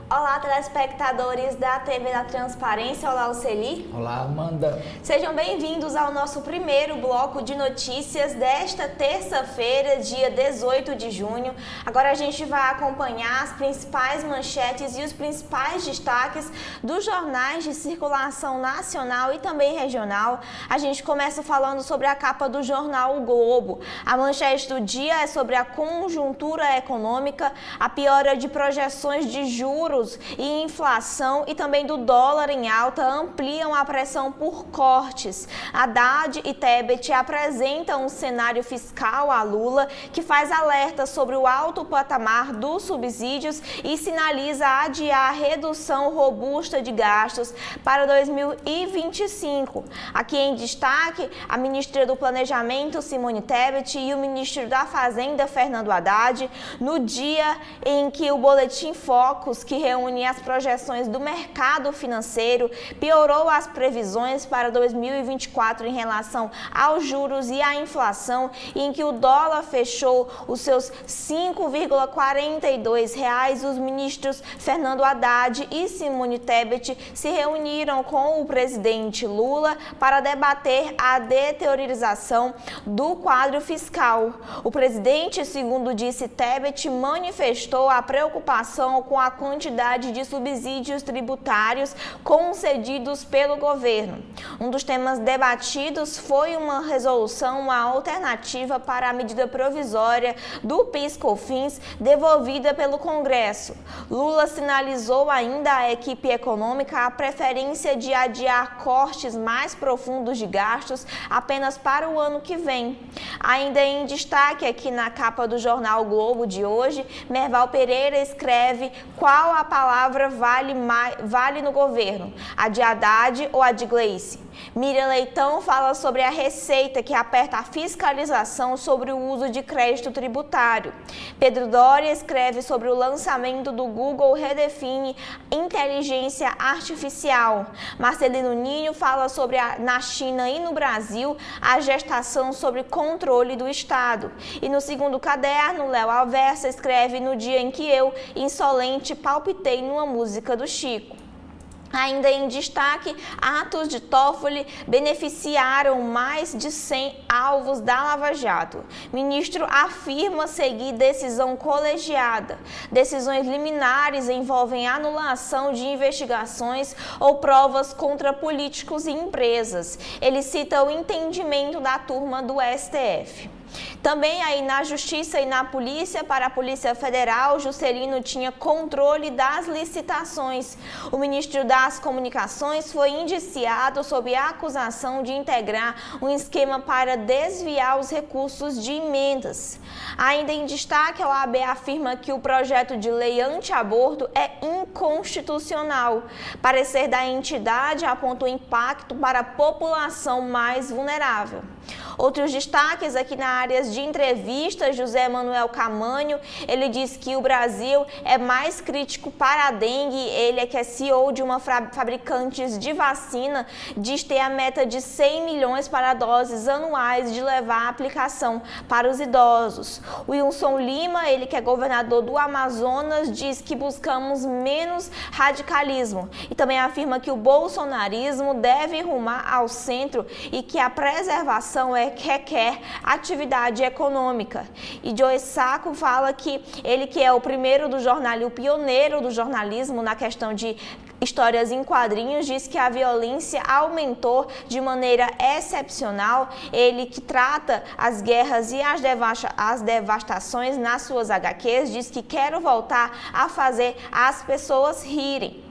Olá, telespectadores da TV da Transparência. Olá, Oceli. Olá, Amanda. Sejam bem-vindos ao nosso primeiro bloco de notícias desta terça-feira, dia 18 de junho. Agora a gente vai acompanhar as principais manchetes e os principais destaques dos jornais de circulação nacional e também regional. A gente começa falando sobre a capa do jornal O Globo. A manchete do dia é sobre a conjuntura econômica, a piora de projeções de juros e inflação e também do dólar em alta ampliam a pressão por cortes. Haddad e Tebet apresentam um cenário fiscal a Lula que faz alerta sobre o alto patamar dos subsídios e sinaliza adiar a redução robusta de gastos para 2025. Aqui em destaque, a ministra do Planejamento, Simone Tebet, e o ministro da Fazenda, Fernando Haddad, no dia em que o Boletim Focus, que reúne as projeções do mercado financeiro, piorou as previsões para 2024 em relação aos juros e à inflação, em que o dólar fechou os seus R$ 5,42. Os ministros Fernando Haddad e Simone Tebet se reuniram com o presidente Lula para debater a deteriorização do quadro fiscal. O presidente, segundo disse Tebet, manifestou a preocupação com a quantidade de subsídios tributários concedidos pelo governo. Um dos temas debatidos foi uma resolução, uma alternativa para a medida provisória do PIS/COFINS devolvida pelo Congresso. Lula sinalizou ainda à equipe econômica a preferência de adiar cortes mais profundos de gastos apenas para o ano que vem. Ainda em destaque aqui na capa do jornal o Globo de hoje, Merval Pereira escreve qual a palavra vale no governo, a de Haddad ou a de Gleice. Miriam Leitão fala sobre a Receita que aperta a fiscalização sobre o uso de crédito tributário. Pedro Doria escreve sobre o lançamento do Google Redefine Inteligência Artificial. Marcelino Ninho fala sobre na China e no Brasil a gestação sobre controle do Estado. E no segundo caderno, Léo Alversa escreve no dia em que eu, insolente, palpitei numa música do Chico. Ainda em destaque, atos de Toffoli beneficiaram mais de 100 alvos da Lava Jato. Ministro afirma seguir decisão colegiada. Decisões liminares envolvem anulação de investigações ou provas contra políticos e empresas. Ele cita o entendimento da turma do STF. Também aí na Justiça e na Polícia, para a Polícia Federal, Juscelino tinha controle das licitações. O ministro das Comunicações foi indiciado sob a acusação de integrar um esquema para desviar os recursos de emendas. Ainda em destaque, a OAB afirma que o projeto de lei anti-aborto é inconstitucional. Parecer da entidade aponta o impacto para a população mais vulnerável. Outros destaques aqui na área de entrevista, José Manuel Camanho, ele diz que o Brasil é mais crítico para a dengue, ele é que é CEO de uma fabricante de vacina, diz ter a meta de 100 milhões para doses anuais de levar a aplicação para os idosos. Wilson Lima, ele que é governador do Amazonas, diz que buscamos menos radicalismo e também afirma que o bolsonarismo deve rumar ao centro e que a preservação requer atividade econômica. E Joe Sacco fala que ele que é o primeiro do jornalismo, o pioneiro do jornalismo na questão de histórias em quadrinhos, diz que a violência aumentou de maneira excepcional. Ele que trata as guerras e as devastações nas suas HQs, diz que quer voltar a fazer as pessoas rirem.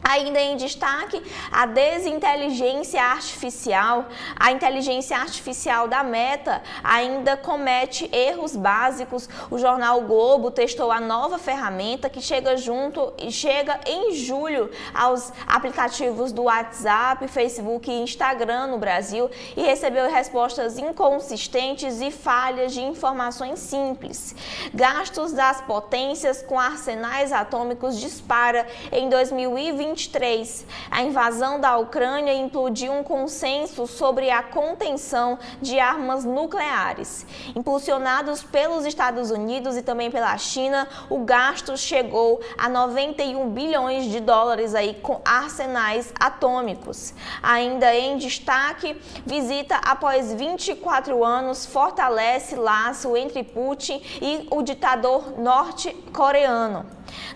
Ainda em destaque, a desinteligência artificial. A inteligência artificial da Meta ainda comete erros básicos. O jornal o Globo testou a nova ferramenta que chega em julho aos aplicativos do WhatsApp, Facebook e Instagram no Brasil e recebeu respostas inconsistentes e falhas de informações simples. Gastos das potências com arsenais atômicos dispara em 2020 2023. A invasão da Ucrânia implodiu um consenso sobre a contenção de armas nucleares. Impulsionados pelos Estados Unidos e também pela China, o gasto chegou a 91 bilhões de dólares aí com arsenais atômicos. Ainda em destaque, visita após 24 anos fortalece laço entre Putin e o ditador norte-coreano.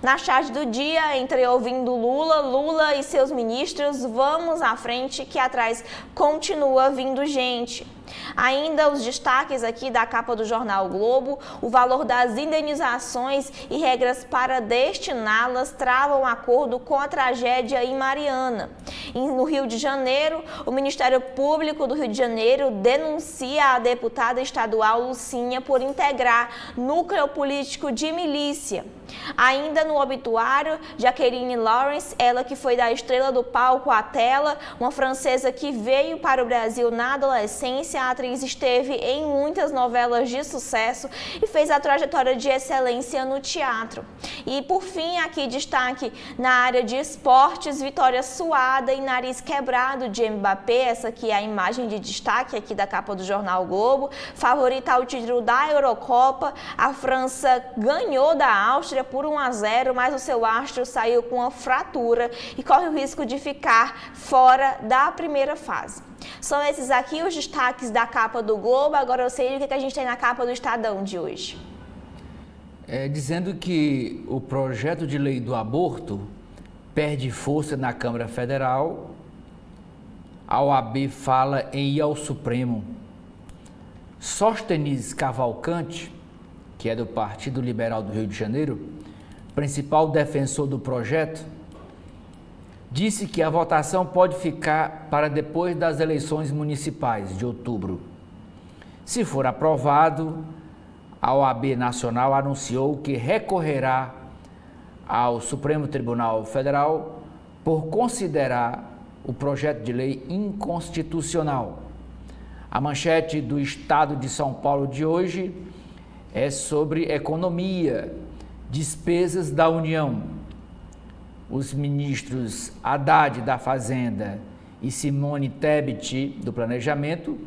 Na charge do dia, entre ouvindo Lula e seus ministros, vamos à frente que atrás continua vindo gente. Ainda os destaques aqui da capa do jornal o Globo: o valor das indenizações e regras para destiná-las travam acordo com a tragédia em Mariana. No Rio de Janeiro, o Ministério Público do Rio de Janeiro denuncia a deputada estadual Lucinha por integrar núcleo político de milícia. Ainda no obituário, Jacqueline Lawrence, ela que foi da estrela do palco à tela, uma francesa que veio para o Brasil na adolescência, a atriz esteve em muitas novelas de sucesso e fez a trajetória de excelência no teatro. E por fim, aqui destaque na área de esportes: vitória suada e nariz quebrado de Mbappé, essa aqui é a imagem de destaque aqui da capa do jornal o Globo. Favorita ao título da Eurocopa, a França ganhou da Áustria por 1-0, mas o seu astro saiu com uma fratura e corre o risco de ficar fora da primeira fase. São esses aqui os destaques da capa do Globo. Agora eu sei o que a gente tem na capa do Estadão de hoje. Dizendo que o projeto de lei do aborto perde força na Câmara Federal, a OAB fala em ir ao Supremo. Sóstenes Cavalcante, que é do Partido Liberal do Rio de Janeiro, principal defensor do projeto, disse que a votação pode ficar para depois das eleições municipais de outubro. Se for aprovado, a OAB Nacional anunciou que recorrerá ao Supremo Tribunal Federal por considerar o projeto de lei inconstitucional. A manchete do Estado de São Paulo de hoje é sobre economia, despesas da União. Os ministros Haddad da Fazenda e Simone Tebet do Planejamento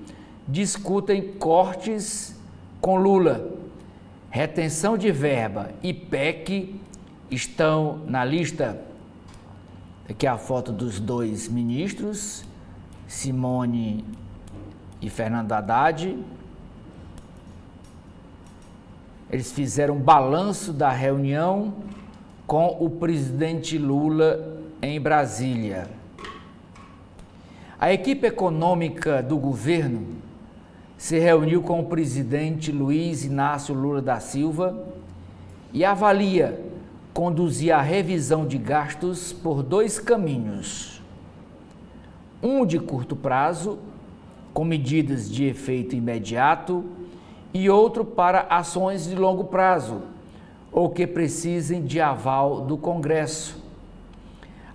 discutem cortes com Lula. Retenção de verba e PEC estão na lista. Aqui a foto dos dois ministros, Simone e Fernando Haddad. Eles fizeram um balanço da reunião com o presidente Lula em Brasília. A equipe econômica do governo se reuniu com o presidente Luiz Inácio Lula da Silva e avalia conduzir a revisão de gastos por dois caminhos. Um de curto prazo, com medidas de efeito imediato, e outro para ações de longo prazo, ou que precisem de aval do Congresso.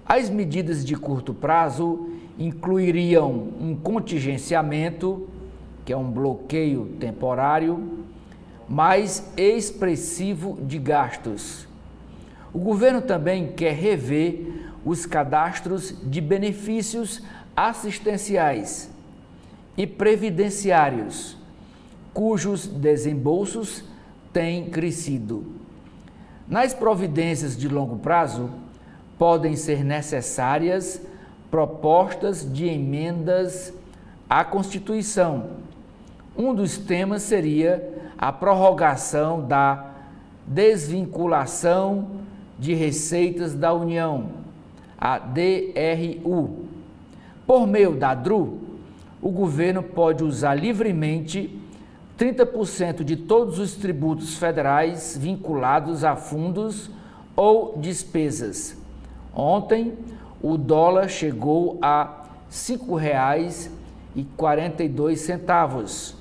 As medidas de curto prazo incluiriam um contingenciamento, que é um bloqueio temporário, mais expressivo de gastos. O governo também quer rever os cadastros de benefícios assistenciais e previdenciários, cujos desembolsos têm crescido. Nas providências de longo prazo, podem ser necessárias propostas de emendas à Constituição. Um dos temas seria a prorrogação da desvinculação de receitas da União, a DRU. Por meio da DRU, o governo pode usar livremente 30% de todos os tributos federais vinculados a fundos ou despesas. Ontem, o dólar chegou a R$ 5,42,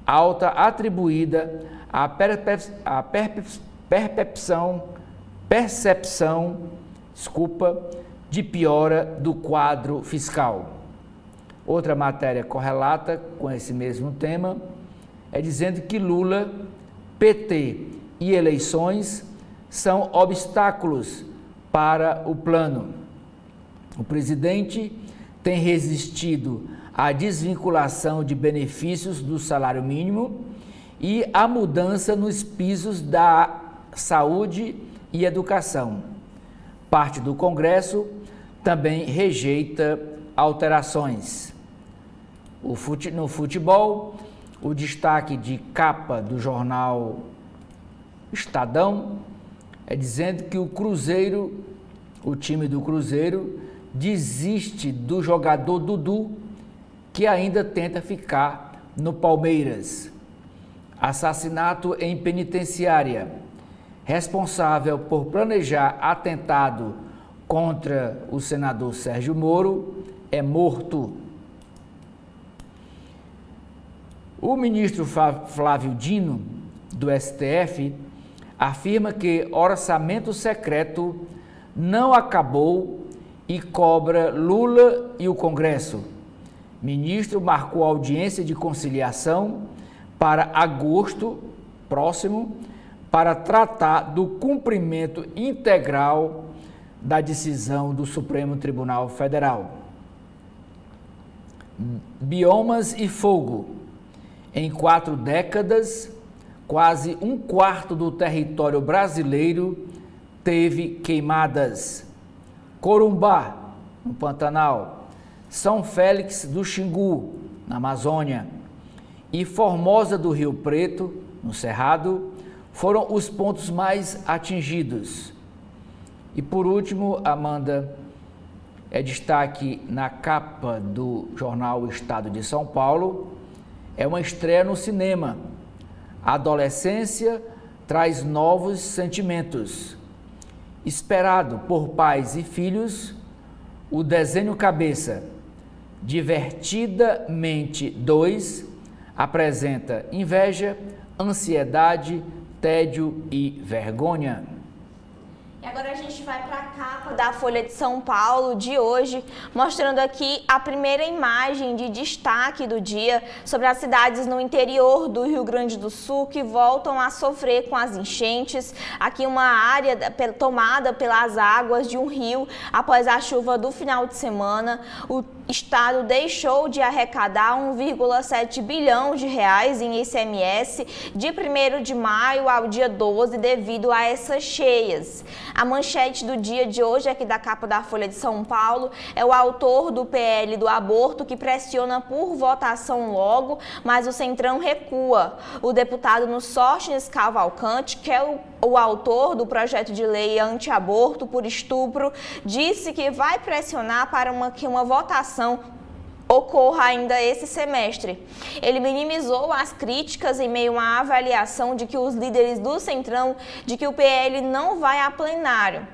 alta atribuída à percepção de piora do quadro fiscal. Outra matéria correlata com esse mesmo tema é dizendo que Lula, PT e eleições são obstáculos para o plano. O presidente tem resistido à desvinculação de benefícios do salário mínimo e à mudança nos pisos da saúde e educação. Parte do Congresso também rejeita alterações. No futebol, o destaque de capa do jornal Estadão é dizendo que o time do Cruzeiro, desiste do jogador Dudu, que ainda tenta ficar no Palmeiras. Assassinato em penitenciária. Responsável por planejar atentado contra o senador Sérgio Moro é morto. O ministro Flávio Dino, do STF, afirma que orçamento secreto não acabou e cobra Lula e o Congresso. Ministro marcou audiência de conciliação para agosto próximo para tratar do cumprimento integral da decisão do Supremo Tribunal Federal. Biomas e fogo. Em 4 décadas, quase 1/4 do território brasileiro teve queimadas. Corumbá, no Pantanal, São Félix do Xingu, na Amazônia, e Formosa do Rio Preto, no Cerrado, foram os pontos mais atingidos. E por último, Amanda, é destaque na capa do jornal Estado de São Paulo, é uma estreia no cinema. A adolescência traz novos sentimentos. Esperado por pais e filhos, o desenho Cabeça, Divertidamente 2, apresenta inveja, ansiedade, tédio e vergonha. E agora a gente vai para a capa da Folha de São Paulo de hoje, mostrando aqui a primeira imagem de destaque do dia sobre as cidades no interior do Rio Grande do Sul que voltam a sofrer com as enchentes. Aqui uma área tomada pelas águas de um rio após a chuva do final de semana. O estado deixou de arrecadar 1,7 bilhão de reais em ICMS de 1º de maio ao dia 12 devido a essas cheias. A manchete do dia de hoje, aqui da capa da Folha de São Paulo, é o autor do PL do aborto que pressiona por votação logo, mas o Centrão recua. O deputado Nussóstenes Cavalcante, que é o autor do projeto de lei anti-aborto por estupro, disse que vai pressionar para que uma votação ocorra ainda esse semestre. Ele minimizou as críticas em meio à avaliação de que os líderes do Centrão de que o PL não vai a plenário.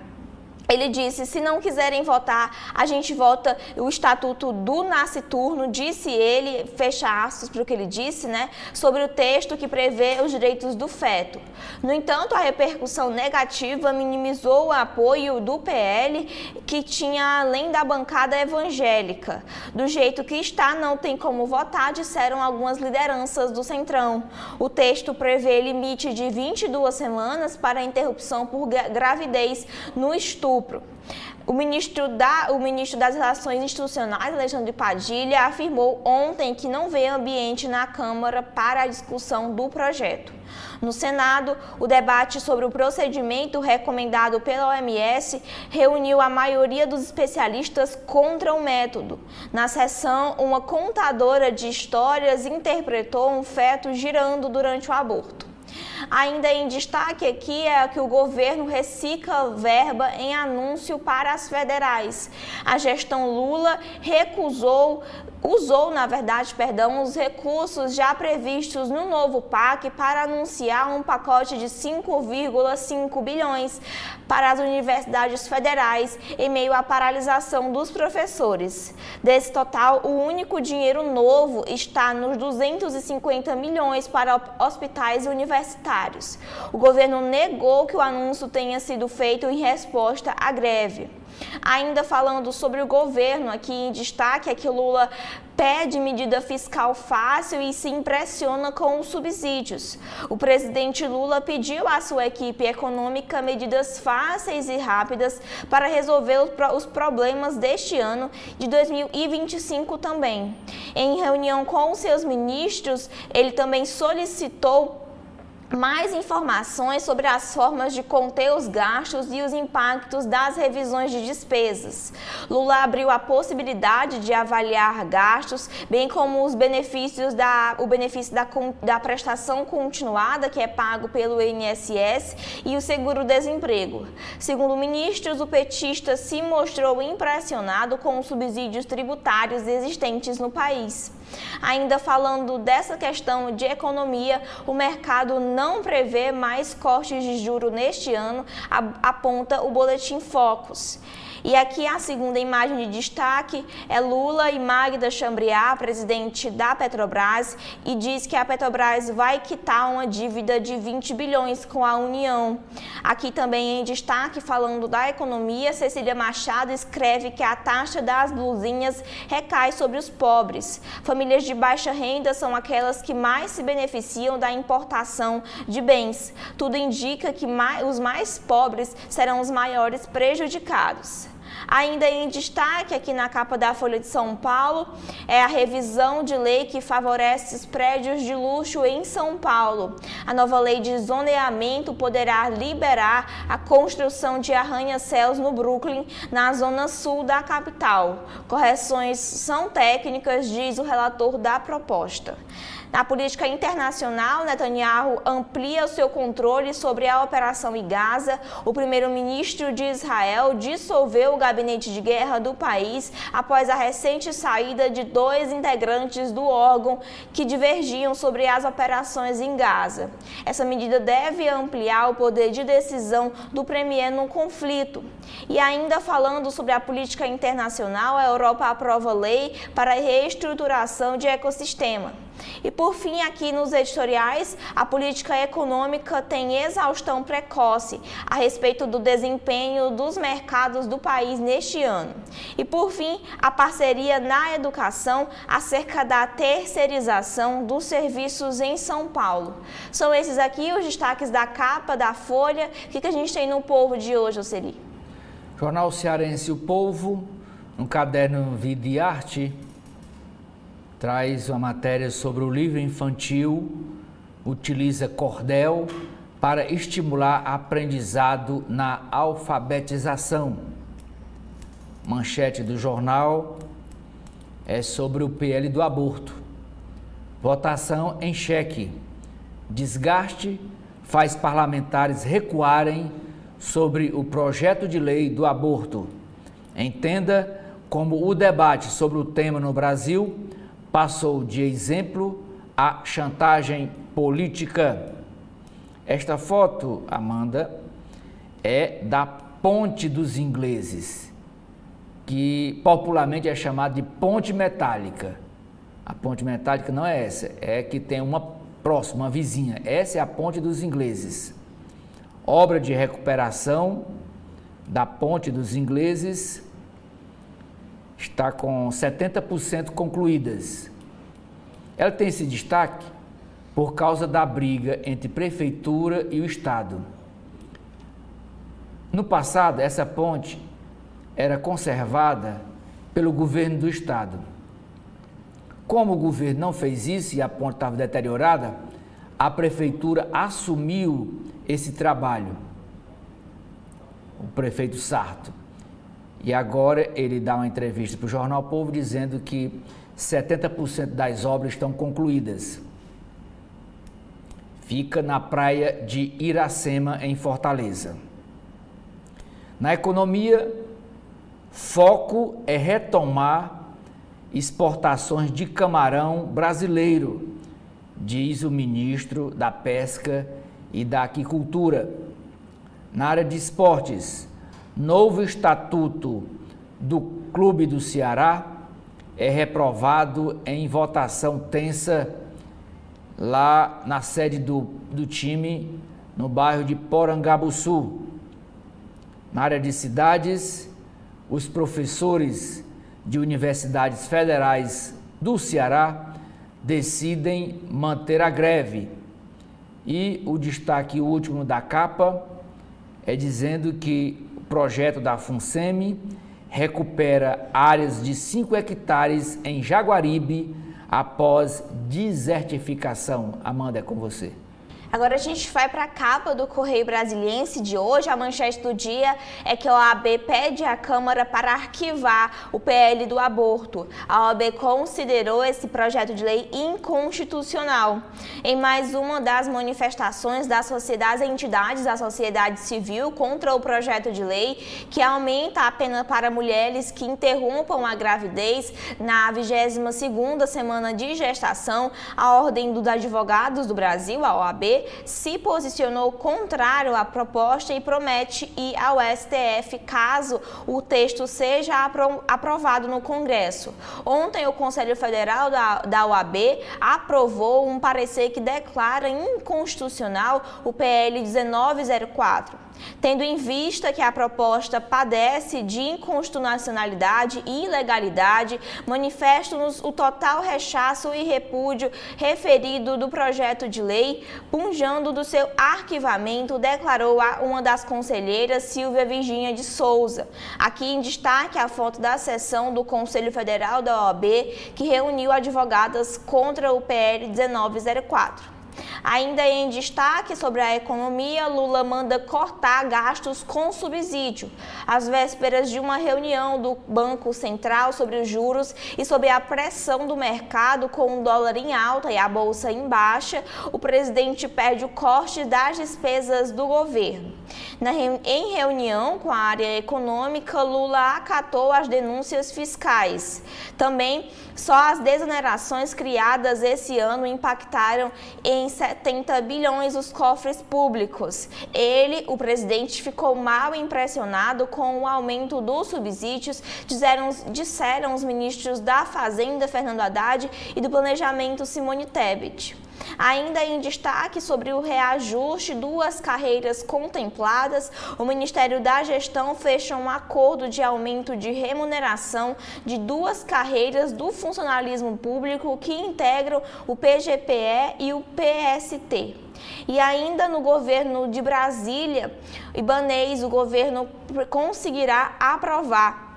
Ele disse, se não quiserem votar, a gente vota o Estatuto do Nasciturno, disse ele, fecha aspas para o que ele disse, né, sobre o texto que prevê os direitos do feto. No entanto, a repercussão negativa minimizou o apoio do PL, que tinha além da bancada evangélica. Do jeito que está, não tem como votar, disseram algumas lideranças do Centrão. O texto prevê limite de 22 semanas para a interrupção por gravidez no estupro. O ministro das Relações Institucionais, Alexandre Padilha, afirmou ontem que não vê ambiente na Câmara para a discussão do projeto. No Senado, o debate sobre o procedimento recomendado pela OMS reuniu a maioria dos especialistas contra o método. Na sessão, uma contadora de histórias interpretou um feto girando durante o aborto. Ainda em destaque aqui é que o governo recicla verba em anúncio para as federais. A gestão Lula usou os recursos já previstos no novo PAC para anunciar um pacote de 5,5 bilhões para as universidades federais em meio à paralisação dos professores. Desse total, o único dinheiro novo está nos 250 milhões para hospitais universitários. O governo negou que o anúncio tenha sido feito em resposta à greve. Ainda falando sobre o governo, aqui em destaque é que Lula pede medida fiscal fácil e se impressiona com os subsídios. O presidente Lula pediu à sua equipe econômica medidas fáceis e rápidas para resolver os problemas deste ano de 2025 também. Em reunião com seus ministros, ele também solicitou mais informações sobre as formas de conter os gastos e os impactos das revisões de despesas. Lula abriu a possibilidade de avaliar gastos, bem como os benefícios o benefício da prestação continuada, que é pago pelo INSS, e o seguro-desemprego. Segundo ministros, o petista se mostrou impressionado com os subsídios tributários existentes no país. Ainda falando dessa questão de economia, o mercado não prevê mais cortes de juros neste ano, aponta o Boletim Focus. E aqui a segunda imagem de destaque é Lula e Magda Chambriard, presidente da Petrobras, e diz que a Petrobras vai quitar uma dívida de 20 bilhões com a União. Aqui também em destaque, falando da economia, Cecília Machado escreve que a taxa das blusinhas recai sobre os pobres. Famílias de baixa renda são aquelas que mais se beneficiam da importação de bens. Tudo indica que os mais pobres serão os maiores prejudicados. Ainda em destaque aqui na capa da Folha de São Paulo é a revisão de lei que favorece os prédios de luxo em São Paulo. A nova lei de zoneamento poderá liberar a construção de arranha-céus no Brooklyn, na zona sul da capital. Correções são técnicas, diz o relator da proposta. Na política internacional, Netanyahu amplia o seu controle sobre a operação em Gaza. O primeiro-ministro de Israel dissolveu o gabinete de guerra do país após a recente saída de 2 integrantes do órgão que divergiam sobre as operações em Gaza. Essa medida deve ampliar o poder de decisão do premier no conflito. E ainda falando sobre a política internacional, a Europa aprova lei para a reestruturação de ecossistema. E por fim, aqui nos editoriais, a política econômica tem exaustão precoce a respeito do desempenho dos mercados do país neste ano. E por fim, a parceria na educação acerca da terceirização dos serviços em São Paulo. São esses aqui os destaques da capa da Folha. O que a gente tem no Povo de hoje, Oceli? Jornal Cearense O Povo, no caderno Vida e Arte, traz uma matéria sobre o livro infantil, utiliza cordel para estimular aprendizado na alfabetização. Manchete do jornal é sobre o PL do aborto. Votação em xeque. Desgaste faz parlamentares recuarem sobre o projeto de lei do aborto. Entenda como o debate sobre o tema no Brasil passou de exemplo a chantagem política. Esta foto, Amanda, é da Ponte dos Ingleses, que popularmente é chamada de Ponte Metálica. A Ponte Metálica não é essa, é que tem uma próxima, uma vizinha. Essa é a Ponte dos Ingleses. Obra de recuperação da Ponte dos Ingleses está com 70% concluídas. Ela tem esse destaque por causa da briga entre prefeitura e o Estado. No passado, essa ponte era conservada pelo governo do Estado. Como o governo não fez isso e a ponte estava deteriorada, a prefeitura assumiu esse trabalho, o prefeito Sarto. E agora ele dá uma entrevista para o Jornal Povo dizendo que 70% das obras estão concluídas. Fica na praia de Iracema, em Fortaleza. Na economia, foco é retomar exportações de camarão brasileiro, diz o ministro da Pesca e da Aquicultura. Na área de esportes, novo estatuto do Clube do Ceará é reprovado em votação tensa lá na sede do time, no bairro de Porangabuçu. Na área de cidades, os professores de universidades federais do Ceará decidem manter a greve. E o destaque último da capa é dizendo que o projeto da FUNSEMI recupera áreas de 5 hectares em Jaguaribe após desertificação. Amanda, é com você. Agora a gente vai para a capa do Correio Brasiliense de hoje. A manchete do dia é que a OAB pede à Câmara para arquivar o PL do aborto. A OAB considerou esse projeto de lei inconstitucional. Em mais uma das manifestações das sociedades e entidades da sociedade civil contra o projeto de lei que aumenta a pena para mulheres que interrompam a gravidez na 22ª semana de gestação, a Ordem dos Advogados do Brasil, a OAB, se posicionou contrário à proposta e promete ir ao STF caso o texto seja aprovado no Congresso. Ontem, o Conselho Federal da OAB aprovou um parecer que declara inconstitucional o PL 1904. Tendo em vista que a proposta padece de inconstitucionalidade e ilegalidade, manifesto-nos o total rechaço e repúdio referido do projeto de lei, punjando do seu arquivamento, declarou uma das conselheiras, Silvia Virgínia de Souza. Aqui em destaque a foto da sessão do Conselho Federal da OAB, que reuniu advogadas contra o PL 1904. Ainda em destaque sobre a economia, Lula manda cortar gastos com subsídio. Às vésperas de uma reunião do Banco Central sobre os juros e sobre a pressão do mercado com o dólar em alta e a bolsa em baixa, o presidente pede o corte das despesas do governo. Em reunião com a área econômica, Lula acatou as denúncias fiscais. Também, só as desonerações criadas esse ano impactaram em 70 bilhões os cofres públicos. Ele, o presidente, ficou mal impressionado com o aumento dos subsídios, disseram os ministros da Fazenda, Fernando Haddad, e do Planejamento, Simone Tebet. Ainda em destaque sobre o reajuste, 2 carreiras contempladas, o Ministério da Gestão fecha um acordo de aumento de remuneração de 2 carreiras do funcionalismo público que integram o PGPE e o PST. E ainda no governo de Brasília, Ibanez, o governo conseguirá aprovar.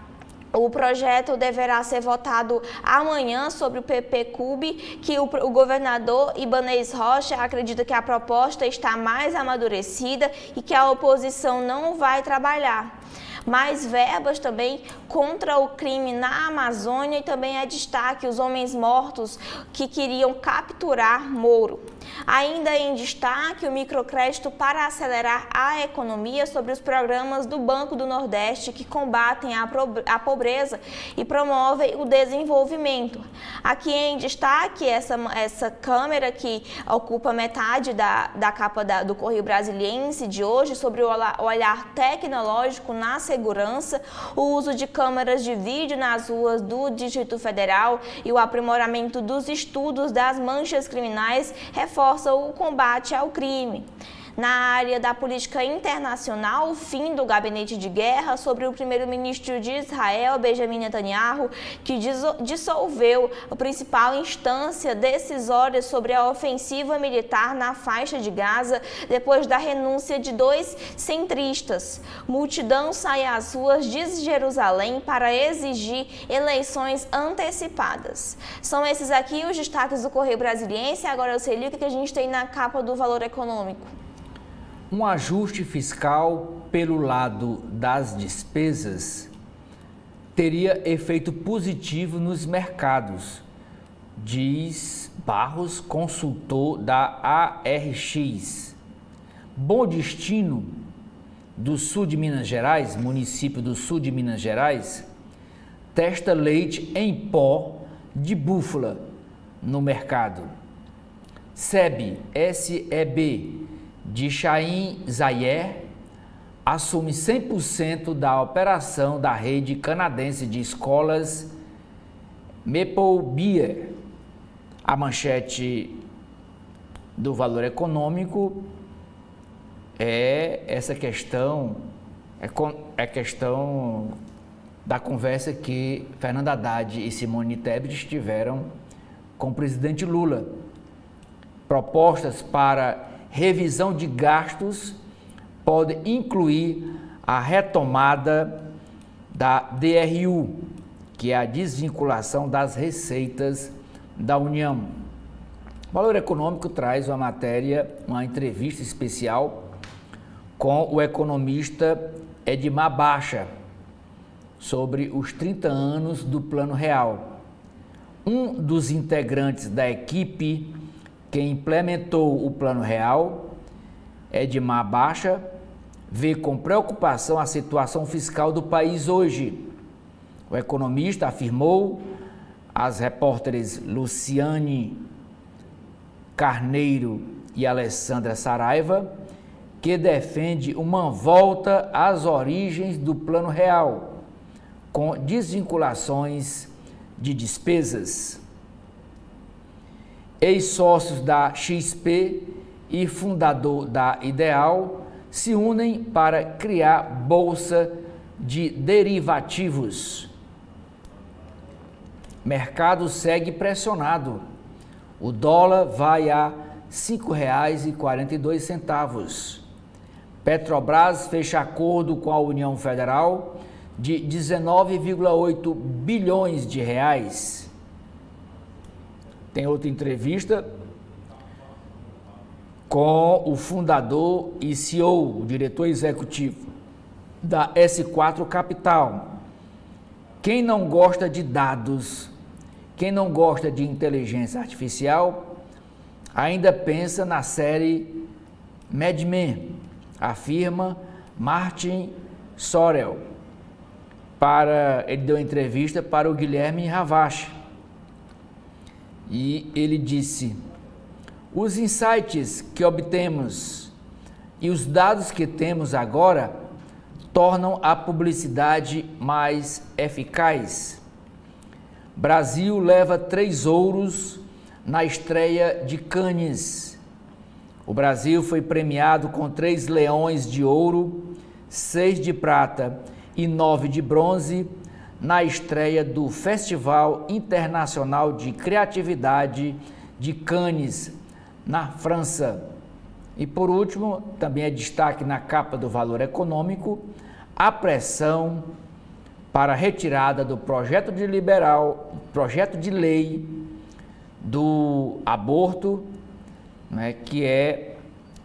O projeto deverá ser votado amanhã sobre o PPCUB, que o governador Ibanez Rocha acredita que a proposta está mais amadurecida e que a oposição não vai trabalhar. Mais verbas também contra o crime na Amazônia e também é destaque os homens mortos que queriam capturar Moro. Ainda em destaque, o microcrédito para acelerar a economia sobre os programas do Banco do Nordeste que combatem a pobreza e promovem o desenvolvimento. Aqui em destaque, essa câmera que ocupa metade da capa do Correio Brasiliense de hoje sobre o olhar tecnológico na segurança, o uso de câmeras de vídeo nas ruas do Distrito Federal e o aprimoramento dos estudos das manchas criminais reforça o combate ao crime. Na área da política internacional, o fim do gabinete de guerra sobre o primeiro-ministro de Israel, Benjamin Netanyahu, que dissolveu a principal instância decisória sobre a ofensiva militar na faixa de Gaza, depois da renúncia de 2 centristas. Multidão sai às ruas de Jerusalém para exigir eleições antecipadas. São esses aqui os destaques do Correio Brasiliense. Agora eu sei o que a gente tem na capa do Valor Econômico. Um ajuste fiscal pelo lado das despesas teria efeito positivo nos mercados, diz Barros, consultor da ARX. Bom Destino, do sul de Minas Gerais, município do sul de Minas Gerais, testa leite em pó de búfala no mercado. SEB, de Chaim Zayer, assume 100% da operação da rede canadense de escolas Maple Beer. A manchete do Valor Econômico é essa questão, da conversa que Fernando Haddad e Simone Tebet tiveram com o presidente Lula. Propostas para revisão de gastos podem incluir a retomada da DRU, que é a desvinculação das receitas da União. O Valor Econômico traz uma entrevista especial com o economista Edmar Baixa, sobre os 30 anos do Plano Real. Um dos integrantes da equipe que implementou o Plano Real, Edmar Baixa, vê com preocupação a situação fiscal do país hoje. O economista afirmou às repórteres Luciane Carneiro e Alessandra Saraiva que defende uma volta às origens do Plano Real, com desvinculações de despesas. Ex-sócios da XP e fundador da Ideal se unem para criar bolsa de derivativos. Mercado segue pressionado. O dólar vai a R$ 5,42. Petrobras fecha acordo com a União Federal de 19,8 bilhões de reais. Tem outra entrevista com o fundador e CEO, o diretor executivo da S4 Capital. Quem não gosta de dados, quem não gosta de inteligência artificial, ainda pensa na série Mad Men, afirma Martin Sorrell. Ele deu entrevista para o Guilherme Ravache e ele disse: os insights que obtemos e os dados que temos agora tornam a publicidade mais eficaz. Brasil leva 3 ouros na estreia de Cannes. O Brasil foi premiado com 3 leões de ouro, 6 de prata e 9 de bronze na estreia do Festival Internacional de Criatividade de Cannes, na França. E por último, também é destaque na capa do Valor Econômico, a pressão para a retirada do projeto de lei do aborto, né, que é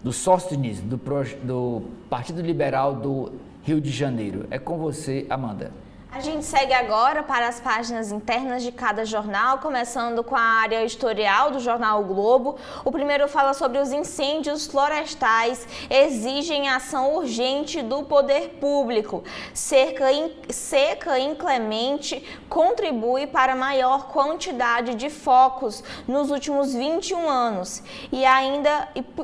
do Sóstenes, do Partido Liberal do Rio de Janeiro. É com você, Amanda. A gente segue agora para as páginas internas de cada jornal, começando com a área editorial do jornal o Globo. O primeiro fala sobre os incêndios florestais exigem ação urgente do poder público. Seca inclemente contribui para maior quantidade de focos nos últimos 21 anos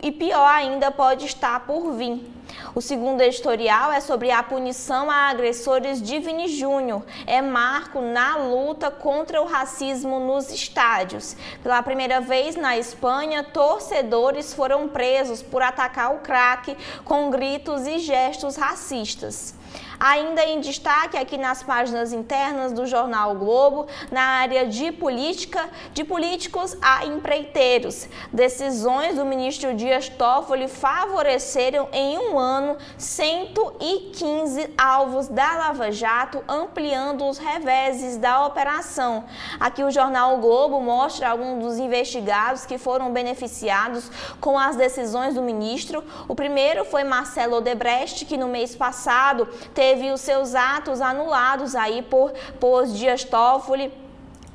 e pior ainda pode estar por vir. O segundo editorial é sobre a punição a agressores de Vini Júnior. É marco na luta contra o racismo nos estádios. Pela primeira vez na Espanha, torcedores foram presos por atacar o craque com gritos e gestos racistas. Ainda em destaque aqui nas páginas internas do jornal o Globo, na área de políticos a empreiteiros. Decisões do ministro Dias Toffoli favoreceram em um ano 115 alvos da Lava Jato, ampliando os reveses da operação. Aqui o jornal o Globo mostra alguns dos investigados que foram beneficiados com as decisões do ministro. O primeiro foi Marcelo Odebrecht, que no mês passado teve os seus atos anulados aí por Dias Toffoli.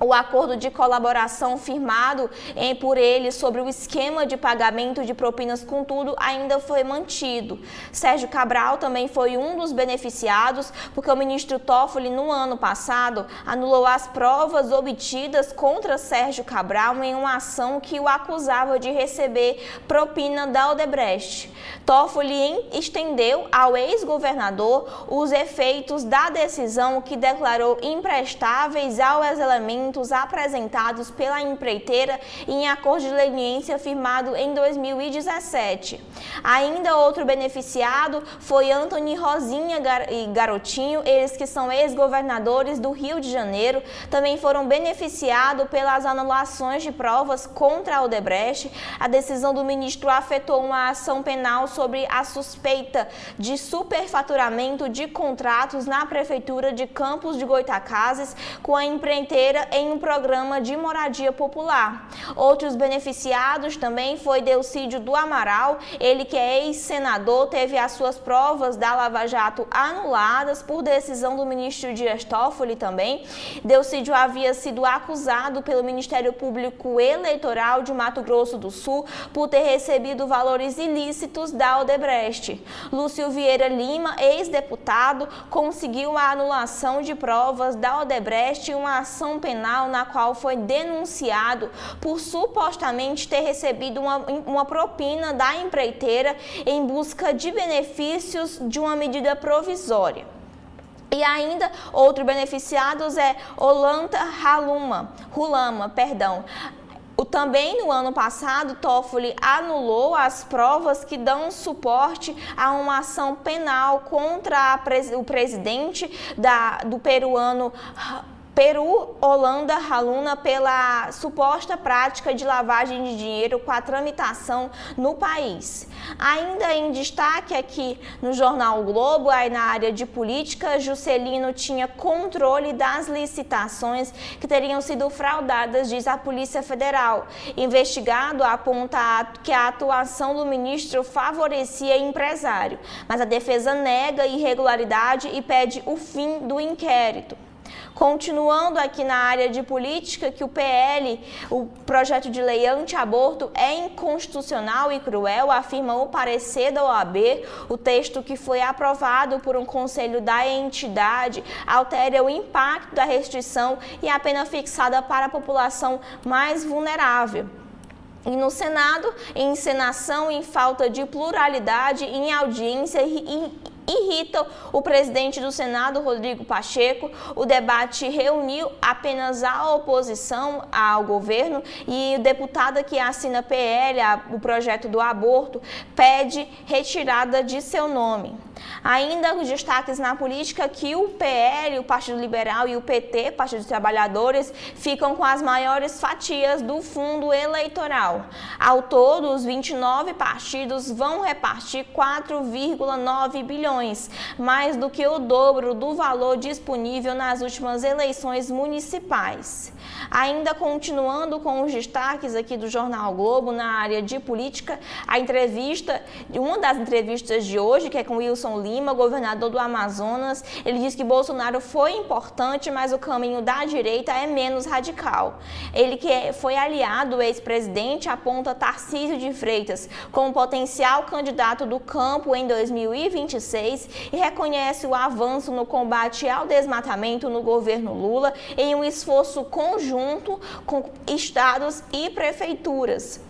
O acordo de colaboração firmado por ele sobre o esquema de pagamento de propinas, contudo, ainda foi mantido. Sérgio Cabral também foi um dos beneficiados, porque o ministro Toffoli, no ano passado, anulou as provas obtidas contra Sérgio Cabral em uma ação que o acusava de receber propina da Odebrecht. Toffoli estendeu ao ex-governador os efeitos da decisão que declarou imprestáveis aos elementos documentos apresentados pela empreiteira em acordo de leniência firmado em 2017. Ainda outro beneficiado foi Antony Rosinha e Garotinho, eles que são ex-governadores do Rio de Janeiro, também foram beneficiados pelas anulações de provas contra a Odebrecht. A decisão do ministro afetou uma ação penal sobre a suspeita de superfaturamento de contratos na Prefeitura de Campos de Goytacazes com a empreiteira em um programa de moradia popular. Outros beneficiados também foi Delcídio do Amaral, ele que é ex-senador, teve as suas provas da Lava Jato anuladas por decisão do ministro Dias Toffoli também. Delcídio havia sido acusado pelo Ministério Público Eleitoral de Mato Grosso do Sul por ter recebido valores ilícitos da Odebrecht. Lúcio Vieira Lima, ex-deputado, conseguiu a anulação de provas da Odebrecht em uma ação penal na qual foi denunciado por supostamente ter recebido uma propina da empreiteira em busca de benefícios de uma medida provisória. E ainda outro beneficiado é Olanta Hulama. Também no ano passado, Toffoli anulou as provas que dão suporte a uma ação penal contra o presidente do peruano Olanta Hulama pela suposta prática de lavagem de dinheiro com a tramitação no país. Ainda em destaque aqui no Jornal o Globo, aí na área de política, Juscelino tinha controle das licitações que teriam sido fraudadas, diz a Polícia Federal. Investigado aponta que a atuação do ministro favorecia empresário, mas a defesa nega irregularidade e pede o fim do inquérito. Continuando aqui na área de política, que o PL, o projeto de lei anti-aborto, é inconstitucional e cruel, afirma o parecer da OAB. O texto que foi aprovado por um conselho da entidade altera o impacto da restrição e a pena fixada para a população mais vulnerável. E no Senado, em encenação em falta de pluralidade em audiência irrita o presidente do Senado, Rodrigo Pacheco. O debate reuniu apenas a oposição ao governo e o deputado que assina PL, o projeto do aborto, pede retirada de seu nome. Ainda os destaques na política que o PL, o Partido Liberal, e o PT, Partido dos Trabalhadores, ficam com as maiores fatias do fundo eleitoral. Ao todo, os 29 partidos vão repartir 4,9 bilhões, mais do que o dobro do valor disponível nas últimas eleições municipais. Ainda continuando com os destaques aqui do Jornal Globo na área de política, uma das entrevistas de hoje, que é com Wilson Lima, governador do Amazonas, ele diz que Bolsonaro foi importante, mas o caminho da direita é menos radical. Ele que foi aliado do ex-presidente aponta Tarcísio de Freitas como potencial candidato do campo em 2026 e reconhece o avanço no combate ao desmatamento no governo Lula em um esforço conjunto com estados e prefeituras.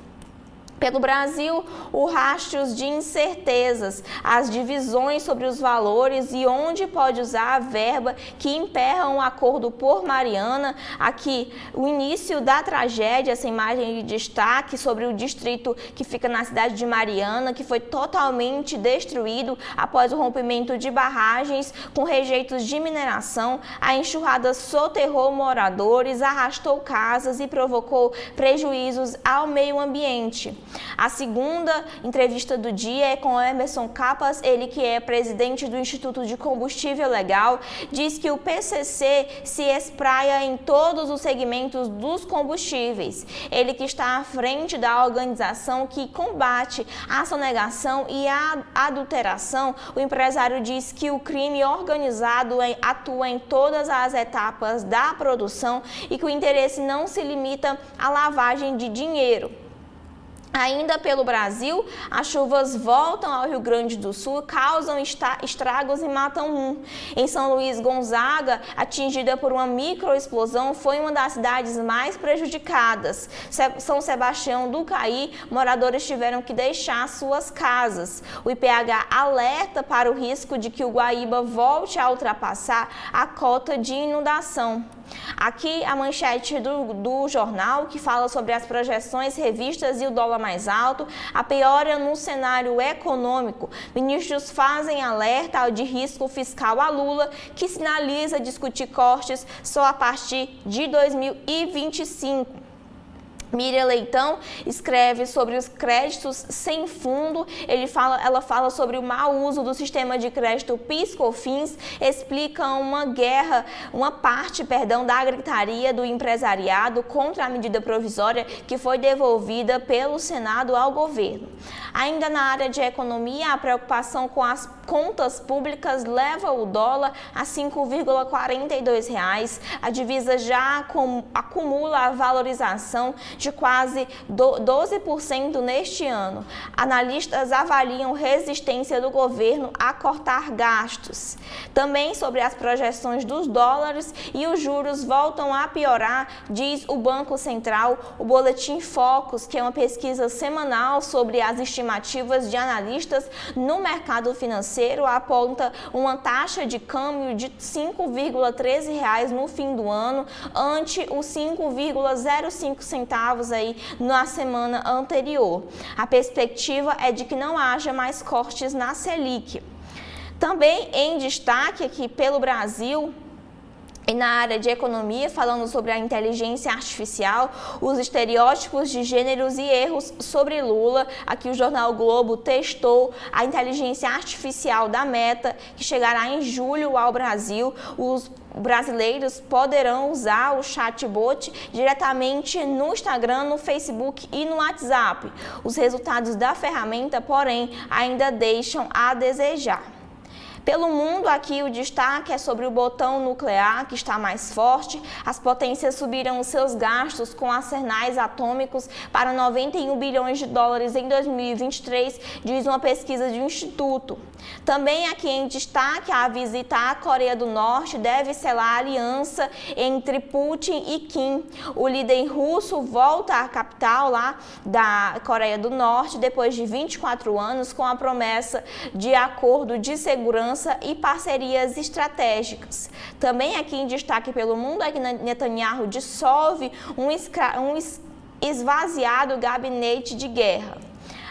Pelo Brasil, os rastros de incertezas, as divisões sobre os valores e onde pode usar a verba que emperram o acordo por Mariana. Aqui, o início da tragédia, essa imagem de destaque sobre o distrito que fica na cidade de Mariana, que foi totalmente destruído após o rompimento de barragens com rejeitos de mineração. A enxurrada soterrou moradores, arrastou casas e provocou prejuízos ao meio ambiente. A segunda entrevista do dia é com Emerson Capas, ele que é presidente do Instituto de Combustível Legal, diz que o PCC se espraia em todos os segmentos dos combustíveis. Ele que está à frente da organização que combate a sonegação e a adulteração, o empresário diz que o crime organizado atua em todas as etapas da produção e que o interesse não se limita à lavagem de dinheiro. Ainda pelo Brasil, as chuvas voltam ao Rio Grande do Sul, causam estragos e matam um. Em São Luís Gonzaga, atingida por uma microexplosão, foi uma das cidades mais prejudicadas. São Sebastião do Caí, moradores tiveram que deixar suas casas. O IPH alerta para o risco de que o Guaíba volte a ultrapassar a cota de inundação. Aqui a manchete do jornal, que fala sobre as projeções revistas e o dólar mais alto, a piora no cenário econômico. Ministros fazem alerta de risco fiscal a Lula, que sinaliza discutir cortes só a partir de 2025. Miriam Leitão escreve sobre os créditos sem fundo. Ela fala sobre o mau uso do sistema de crédito PIS/COFINS, explica uma parte da gritaria do empresariado contra a medida provisória que foi devolvida pelo Senado ao governo. Ainda na área de economia, a preocupação com as contas públicas leva o dólar a R$ 5,42. A divisa já acumula a valorização de quase 12% neste ano. Analistas avaliam resistência do governo a cortar gastos. Também sobre as projeções dos dólares e os juros voltam a piorar, diz o Banco Central. O Boletim Focus, que é uma pesquisa semanal sobre as estimativas de analistas no mercado financeiro, aponta uma taxa de câmbio de R$ 5,13 no fim do ano, ante os 5,05 centavos aí na semana anterior. A perspectiva é de que não haja mais cortes na Selic. Também em destaque aqui pelo Brasil, e na área de economia, falando sobre a inteligência artificial, os estereótipos de gêneros e erros sobre Lula. Aqui o jornal Globo testou a inteligência artificial da Meta, que chegará em julho ao Brasil. Os brasileiros poderão usar o chatbot diretamente no Instagram, no Facebook e no WhatsApp. Os resultados da ferramenta, porém, ainda deixam a desejar. Pelo mundo, aqui o destaque é sobre o botão nuclear, que está mais forte. As potências subiram os seus gastos com arsenais atômicos para 91 bilhões de dólares em 2023, diz uma pesquisa de um instituto. Também aqui em destaque, a visita à Coreia do Norte deve selar a aliança entre Putin e Kim. O líder russo volta à capital lá da Coreia do Norte depois de 24 anos com a promessa de acordo de segurança e parcerias estratégicas. Também aqui em destaque pelo mundo é que Netanyahu dissolve um esvaziado gabinete de guerra.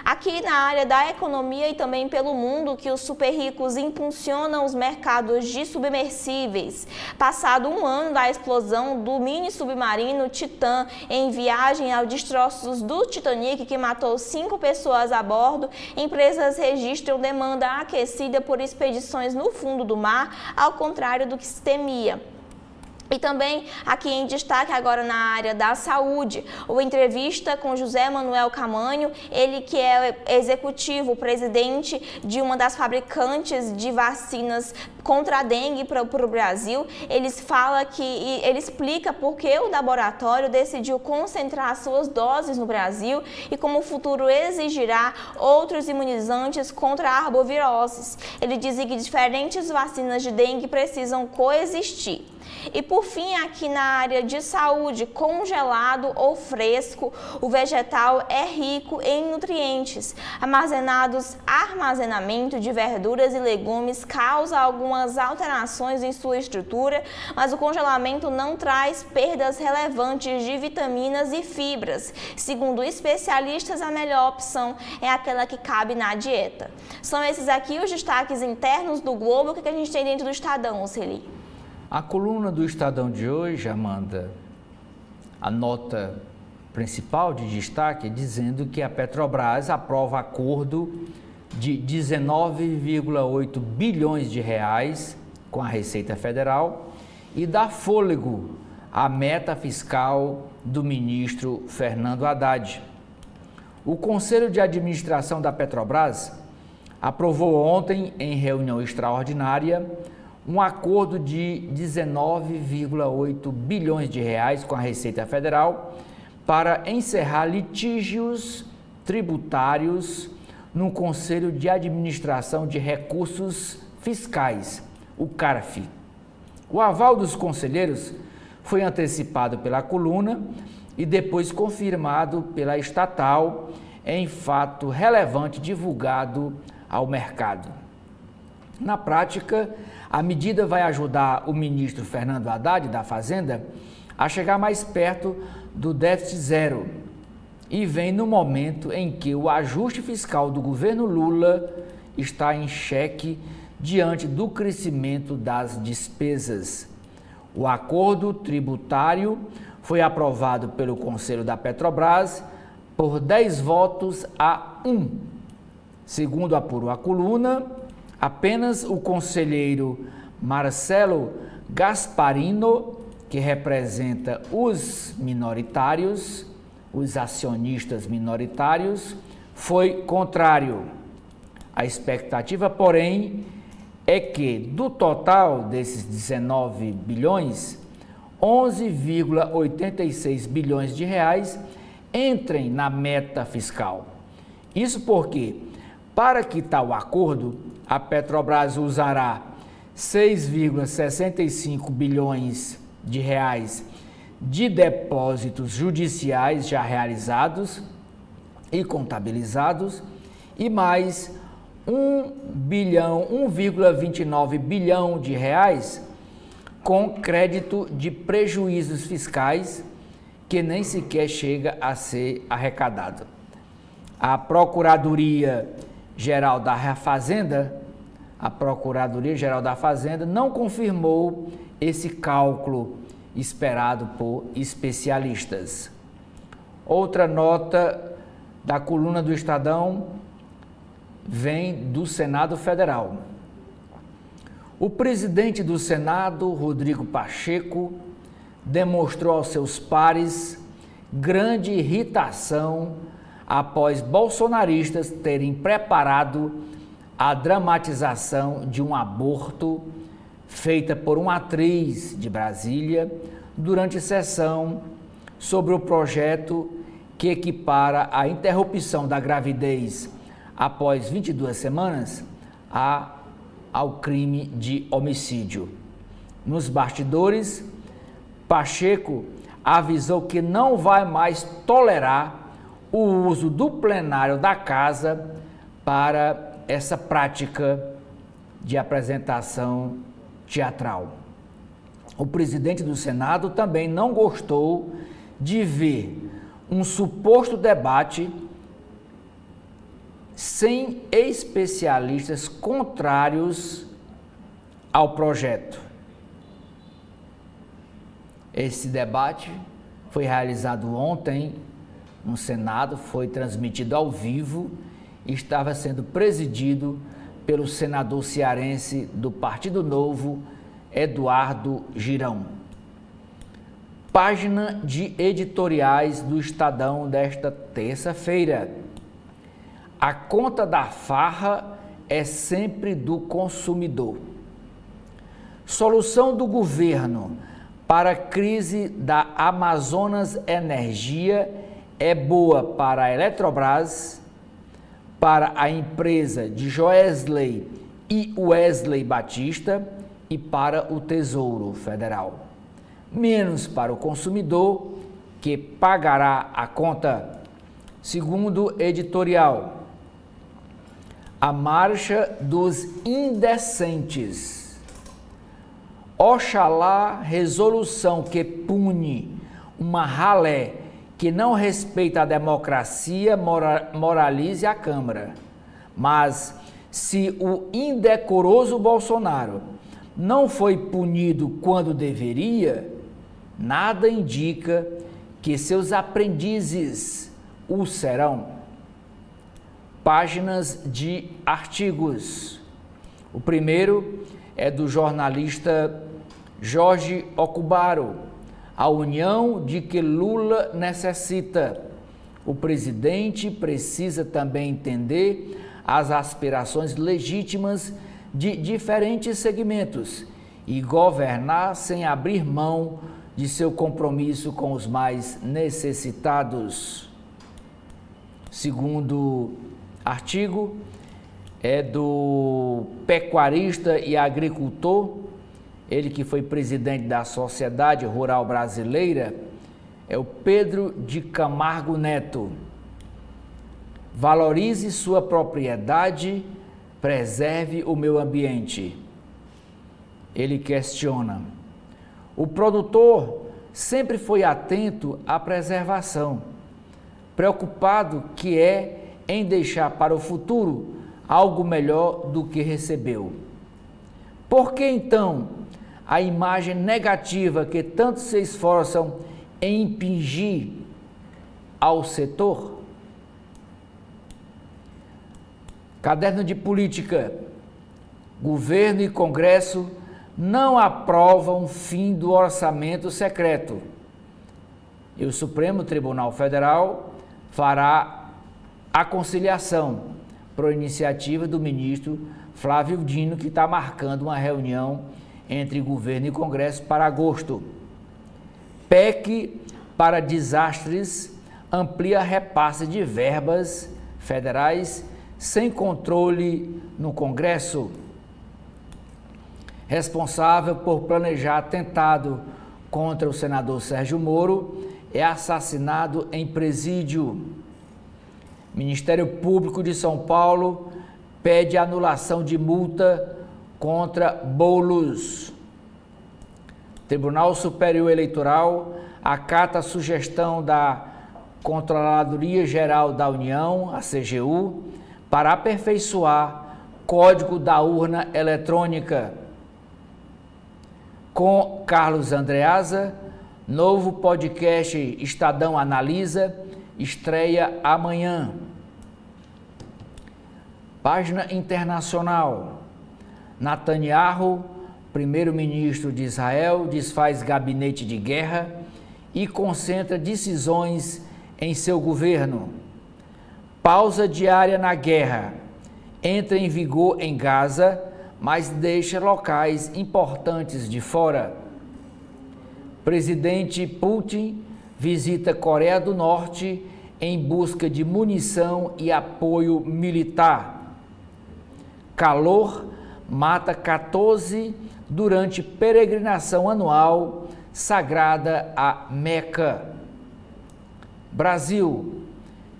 Aqui na área da economia e também pelo mundo, que os super ricos impulsionam os mercados de submersíveis. Passado um ano da explosão do mini submarino Titã em viagem aos destroços do Titanic, que matou 5 pessoas a bordo, empresas registram demanda aquecida por expedições no fundo do mar, ao contrário do que se temia. E também aqui em destaque agora na área da saúde, uma entrevista com José Manuel Camanho, ele que é executivo, presidente de uma das fabricantes de vacinas contra a dengue para o Brasil. Ele explica por que o laboratório decidiu concentrar suas doses no Brasil e como o futuro exigirá outros imunizantes contra arboviroses. Ele diz que diferentes vacinas de dengue precisam coexistir. E por fim, aqui na área de saúde, congelado ou fresco, o vegetal é rico em nutrientes. Armazenamento de verduras e legumes causa algumas alterações em sua estrutura, mas o congelamento não traz perdas relevantes de vitaminas e fibras. Segundo especialistas, a melhor opção é aquela que cabe na dieta. São esses aqui os destaques internos do Globo. O que a gente tem dentro do Estadão, Celi? A coluna do Estadão de hoje, Amanda, a nota principal de destaque é dizendo que a Petrobras aprova acordo de 19,8 bilhões de reais com a Receita Federal e dá fôlego à meta fiscal do ministro Fernando Haddad. O Conselho de Administração da Petrobras aprovou ontem, em reunião extraordinária, um acordo de 19,8 bilhões de reais com a Receita Federal para encerrar litígios tributários no Conselho de Administração de Recursos Fiscais, o CARF. O aval dos conselheiros foi antecipado pela coluna e depois confirmado pela estatal em fato relevante divulgado ao mercado. Na prática, a medida vai ajudar o ministro Fernando Haddad, da Fazenda, a chegar mais perto do déficit zero e vem no momento em que o ajuste fiscal do governo Lula está em xeque diante do crescimento das despesas. O acordo tributário foi aprovado pelo Conselho da Petrobras por 10 votos a 1. Segundo apurou a coluna, apenas o conselheiro Marcelo Gasparino, que representa os minoritários, os acionistas minoritários, foi contrário. A expectativa, porém, é que do total desses 19 bilhões, 11,86 bilhões de reais entrem na meta fiscal. Isso porque, para quitar o acordo, a Petrobras usará 6,65 bilhões de reais de depósitos judiciais já realizados e contabilizados e mais 1,29 bilhão de reais com crédito de prejuízos fiscais que nem sequer chega a ser arrecadado. A Procuradoria-Geral da Fazenda, não confirmou esse cálculo esperado por especialistas. Outra nota da coluna do Estadão vem do Senado Federal. O presidente do Senado, Rodrigo Pacheco, demonstrou aos seus pares grande irritação após bolsonaristas terem preparado a dramatização de um aborto feita por uma atriz de Brasília durante sessão sobre o projeto que equipara a interrupção da gravidez após 22 semanas ao crime de homicídio. Nos bastidores, Pacheco avisou que não vai mais tolerar o uso do plenário da casa para essa prática de apresentação teatral. O presidente do Senado também não gostou de ver um suposto debate sem especialistas contrários ao projeto. Esse debate foi realizado ontem no Senado, foi transmitido ao vivo e estava sendo presidido pelo senador cearense do Partido Novo, Eduardo Girão. Página de editoriais do Estadão desta terça-feira. A conta da farra é sempre do consumidor. Solução do governo para a crise da Amazonas Energia é boa para a Eletrobras, para a empresa de Joesley e Wesley Batista e para o Tesouro Federal. Menos para o consumidor, que pagará a conta. Segundo editorial, a marcha dos indecentes. Oxalá resolução que pune uma ralé que não respeita a democracia moralize a Câmara. Mas se o indecoroso Bolsonaro não foi punido quando deveria, nada indica que seus aprendizes o serão. Páginas de artigos. O primeiro é do jornalista Jorge Ocubaro. A união de que Lula necessita. O presidente precisa também entender as aspirações legítimas de diferentes segmentos e governar sem abrir mão de seu compromisso com os mais necessitados. segundo artigo é do pecuarista e agricultor, ele que foi presidente da Sociedade Rural Brasileira, é o Pedro de Camargo Neto. Valorize sua propriedade, preserve o meio ambiente. Ele questiona. O produtor sempre foi atento à preservação, preocupado que é em deixar para o futuro algo melhor do que recebeu. Por que então a imagem negativa que tanto se esforçam em impingir ao setor? Caderno de política. Governo e Congresso não aprovam fim do orçamento secreto. E o Supremo Tribunal Federal fará a conciliação por iniciativa do ministro Flávio Dino, que está marcando uma reunião entre governo e Congresso para agosto. PEC para desastres amplia repasse de verbas federais sem controle no Congresso. Responsável por planejar atentado contra o senador Sérgio Moro é assassinado em presídio. Ministério Público de São Paulo pede anulação de multa contra Boulos. Tribunal Superior Eleitoral acata a sugestão da Controladoria Geral da União, a CGU, para aperfeiçoar código da urna eletrônica. Com Carlos Andreasa, novo podcast Estadão Analisa, estreia amanhã. Página internacional. Netanyahu, primeiro-ministro de Israel, desfaz gabinete de guerra e concentra decisões em seu governo. Pausa diária na guerra. Entra em vigor em Gaza, mas deixa locais importantes de fora. Presidente Putin visita Coreia do Norte em busca de munição e apoio militar. Calor mata 14 durante peregrinação anual sagrada a Meca. Brasil.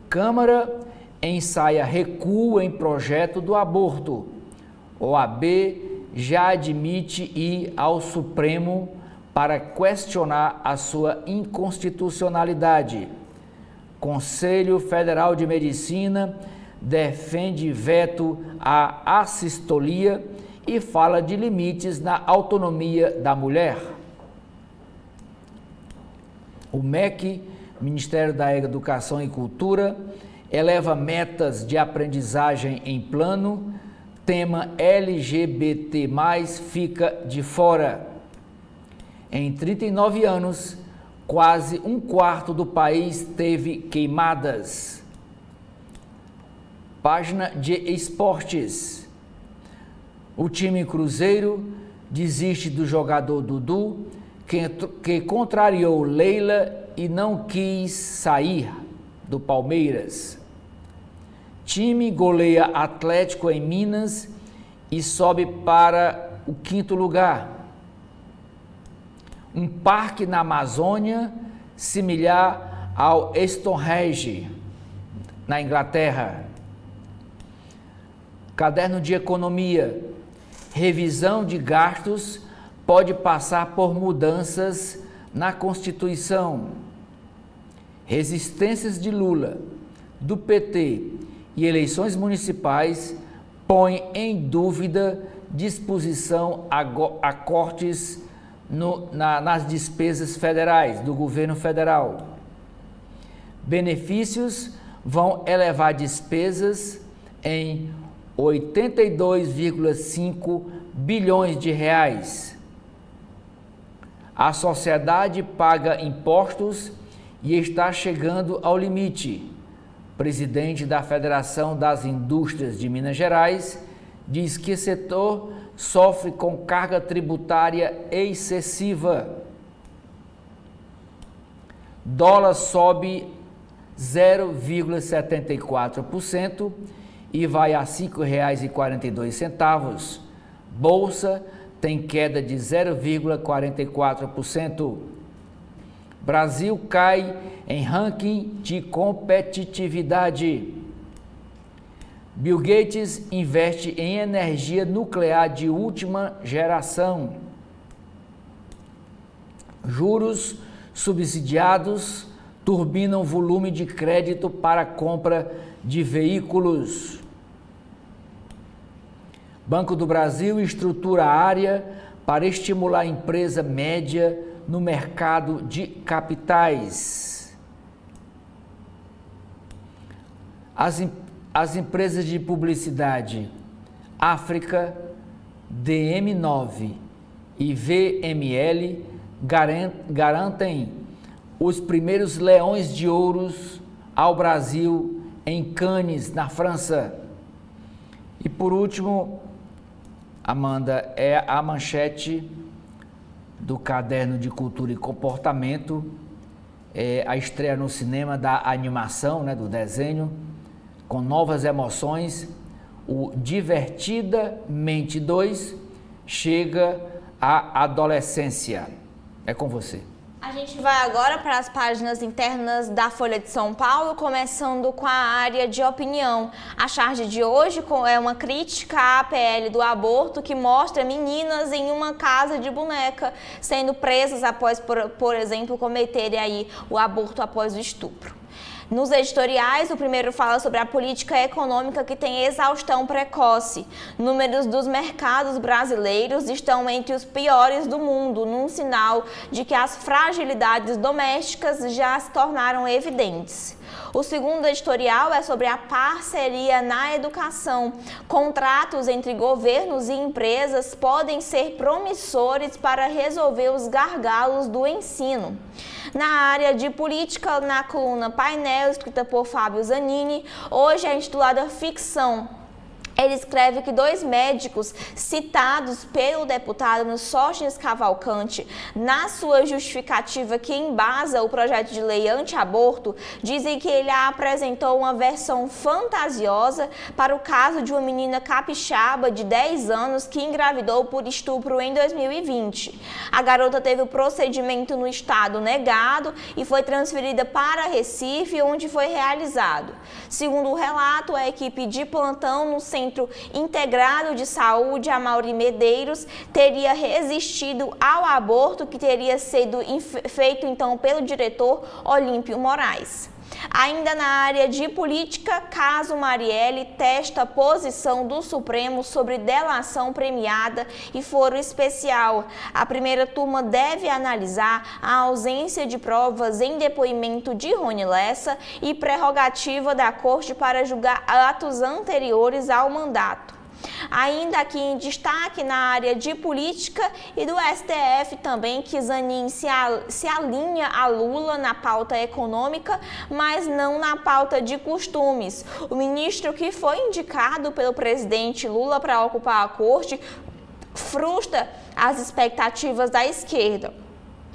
Câmara ensaia recuo em projeto do aborto. OAB já admite ir ao Supremo para questionar a sua inconstitucionalidade. Conselho Federal de Medicina defende veto à assistolia e fala de limites na autonomia da mulher. O MEC, Ministério da Educação e Cultura, eleva metas de aprendizagem em plano. Tema LGBT+, fica de fora. Em 39 anos, quase um quarto do país teve queimadas. Página de esportes. O time Cruzeiro desiste do jogador Dudu, que contrariou Leila e não quis sair do Palmeiras. Time goleia Atlético em Minas e sobe para o 5º lugar. Um parque na Amazônia similar ao Stonehenge, na Inglaterra. Caderno de Economia. Revisão de gastos pode passar por mudanças na Constituição. Resistências de Lula, do PT e eleições municipais põem em dúvida disposição a cortes nas despesas federais do governo federal. Benefícios vão elevar despesas em 82,5 bilhões de reais. A sociedade paga impostos e está chegando ao limite. Presidente da Federação das Indústrias de Minas Gerais diz que o setor sofre com carga tributária excessiva. Dólar sobe 0,74% e vai a R$ 5,42. Bolsa tem queda de 0,44%. Brasil cai em ranking de competitividade. Bill Gates investe em energia nuclear de última geração. Juros subsidiados turbinam volume de crédito para compra de veículos. Banco do Brasil estrutura a área para estimular a empresa média no mercado de capitais. As empresas de publicidade África, DM9 e VML garantem os primeiros leões de ouro ao Brasil em Cannes, na França. E por último, Amanda, é a manchete do Caderno de Cultura e Comportamento, a estreia no cinema da animação, né, do desenho, com novas emoções. O Divertidamente 2 chega à adolescência. É com você. A gente vai agora para as páginas internas da Folha de São Paulo, começando com a área de opinião. A charge de hoje é uma crítica à PL do aborto, que mostra meninas em uma casa de boneca sendo presas após, por exemplo, cometerem aí o aborto após o estupro. Nos editoriais, o primeiro fala sobre a política econômica que tem exaustão precoce. Números dos mercados brasileiros estão entre os piores do mundo, num sinal de que as fragilidades domésticas já se tornaram evidentes. O segundo editorial é sobre a parceria na educação. Contratos entre governos e empresas podem ser promissores para resolver os gargalos do ensino. Na área de política, na coluna Painel, escrita por Fábio Zanini, hoje é intitulada Ficção. Ele escreve que 2 médicos citados pelo deputado Sóstenes Cavalcante na sua justificativa que embasa o projeto de lei anti-aborto dizem que ele apresentou uma versão fantasiosa para o caso de uma menina capixaba de 10 anos que engravidou por estupro em 2020. A garota teve o procedimento no estado negado e foi transferida para Recife, onde foi realizado. Segundo o relato, a equipe de plantão no Centro Integrado de Saúde, Amaury Medeiros, teria resistido ao aborto que teria sido feito então pelo diretor Olímpio Moraes. Ainda na área de política, caso Marielle testa a posição do Supremo sobre delação premiada e foro especial. A primeira turma deve analisar a ausência de provas em depoimento de Rony Lessa e prerrogativa da Corte para julgar atos anteriores ao mandato. Ainda aqui em destaque na área de política e do STF também, que Zanin se alinha a Lula na pauta econômica, mas não na pauta de costumes. O ministro que foi indicado pelo presidente Lula para ocupar a corte frustra as expectativas da esquerda.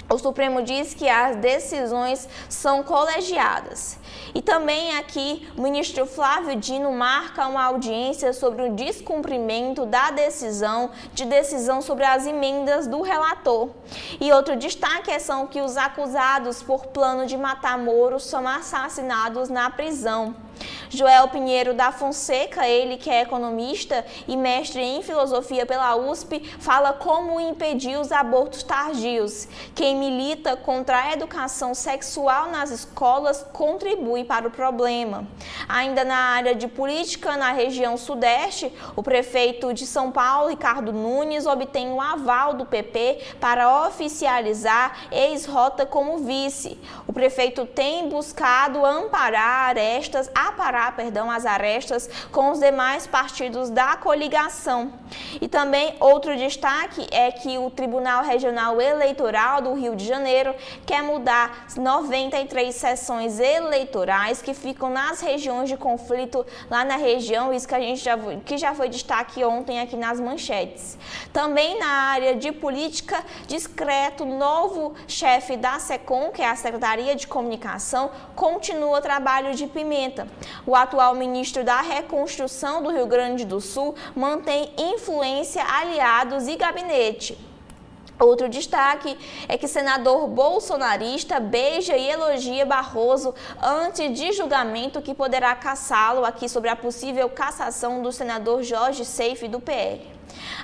O Supremo diz que as decisões são colegiadas. E também aqui, o ministro Flávio Dino marca uma audiência sobre o descumprimento da decisão sobre as emendas do relator. E outro destaque são que os acusados por plano de matar Moro são assassinados na prisão. Joel Pinheiro da Fonseca, ele que é economista e mestre em filosofia pela USP, fala como impedir os abortos tardios. Quem milita contra a educação sexual nas escolas contribui para o problema. Ainda na área de política, na região sudeste, o prefeito de São Paulo, Ricardo Nunes, obtém o aval do PP para oficializar ex-Rota como vice. O prefeito tem buscado amparar arestas aparar, as arestas com os demais partidos da coligação. E também outro destaque é que o Tribunal Regional Eleitoral do Rio de Janeiro quer mudar 93 sessões eleitorais que ficam nas regiões de conflito lá na região, isso que já foi destaque ontem aqui nas manchetes. Também na área de política, discreto, novo chefe da SECOM, que é a Secretaria de Comunicação, continua o trabalho de Pimenta. O atual ministro da Reconstrução do Rio Grande do Sul mantém influência, aliados e gabinete. Outro destaque é que senador bolsonarista beija e elogia Barroso antes de julgamento que poderá cassá-lo, aqui sobre a possível cassação do senador Jorge Seife do PL.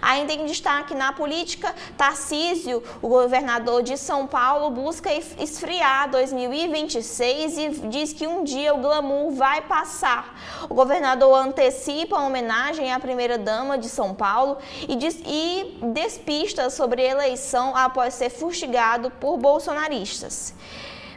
Ainda em destaque na política, Tarcísio, o governador de São Paulo, busca esfriar 2026 e diz que um dia o glamour vai passar. O governador antecipa a homenagem à primeira-dama de São Paulo e despista sobre a eleição após ser fustigado por bolsonaristas.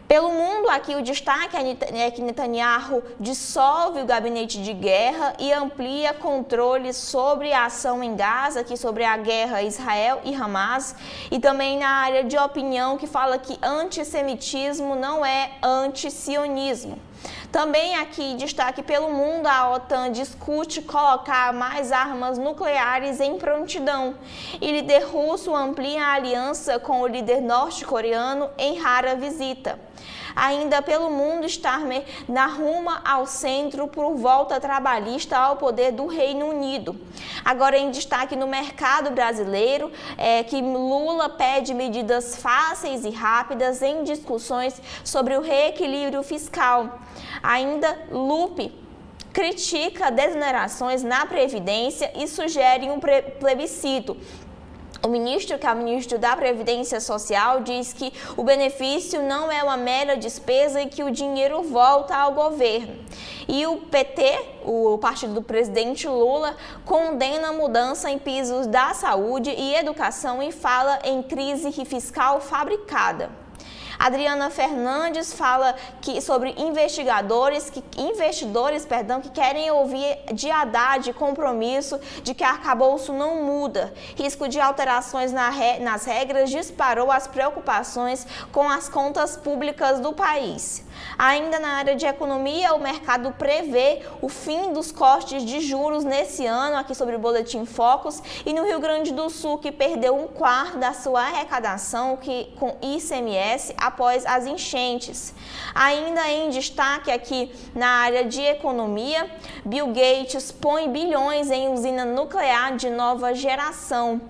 Pelo mundo, aqui o destaque é que Netanyahu dissolve o gabinete de guerra e amplia controles sobre a ação em Gaza, aqui sobre a guerra Israel e Hamas, e também na área de opinião que fala que antissemitismo não é antisionismo. Também aqui destaque pelo mundo, a OTAN discute colocar mais armas nucleares em prontidão. E líder russo amplia a aliança com o líder norte-coreano em rara visita. Ainda pelo mundo, Starmer na ruma ao centro por volta trabalhista ao poder do Reino Unido. Agora em destaque no mercado brasileiro, que Lula pede medidas fáceis e rápidas em discussões sobre o reequilíbrio fiscal. Ainda Lupe critica desonerações na Previdência e sugere um plebiscito. O ministro, que é o ministro da Previdência Social, diz que o benefício não é uma mera despesa e que o dinheiro volta ao governo. E o PT, o partido do presidente Lula, condena a mudança em pisos da saúde e educação e fala em crise fiscal fabricada. Adriana Fernandes fala sobre investidores que querem ouvir de Haddad compromisso de que arcabouço não muda. Risco de alterações nas regras disparou as preocupações com as contas públicas do país. Ainda na área de economia, o mercado prevê o fim dos cortes de juros nesse ano, aqui sobre o Boletim Focus, e no Rio Grande do Sul, que perdeu 1/4 da sua arrecadação com ICMS após as enchentes. Ainda em destaque aqui na área de economia, Bill Gates põe bilhões em usina nuclear de nova geração.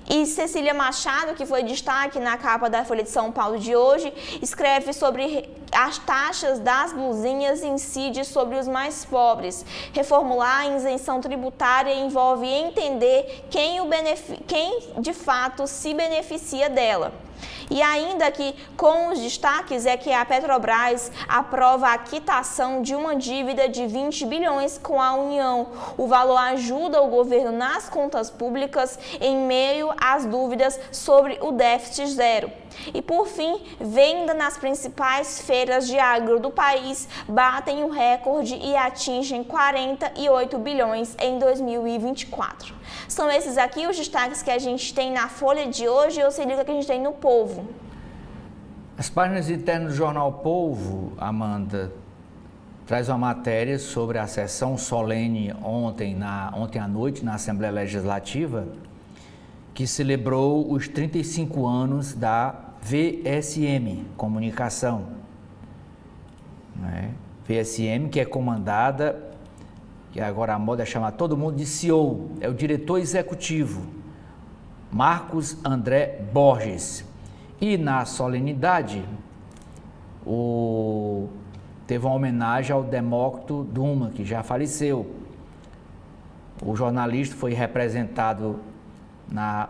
E Cecília Machado, que foi destaque na capa da Folha de São Paulo de hoje, escreve sobre as taxas das blusinhas incide sobre os mais pobres. Reformular a isenção tributária envolve entender quem de fato se beneficia dela. E ainda aqui, com os destaques, é que a Petrobras aprova a quitação de uma dívida de 20 bilhões com a União. O valor ajuda o governo nas contas públicas em meio às dúvidas sobre o déficit zero. E por fim, venda nas principais feiras de agro do país batem o recorde e atingem 48 bilhões em 2024. São esses aqui os destaques que a gente tem na Folha de hoje, ou seja, que a gente tem no Povo. As páginas internas do jornal Povo, Amanda, traz uma matéria sobre a sessão solene ontem à noite na Assembleia Legislativa, que celebrou os 35 anos da VSM, Comunicação. VSM, que é comandada, que agora a moda é chamar todo mundo de CEO, é o diretor executivo, Marcos André Borges. E na solenidade, teve uma homenagem ao Demócrito Duma, que já faleceu. O jornalista foi representado na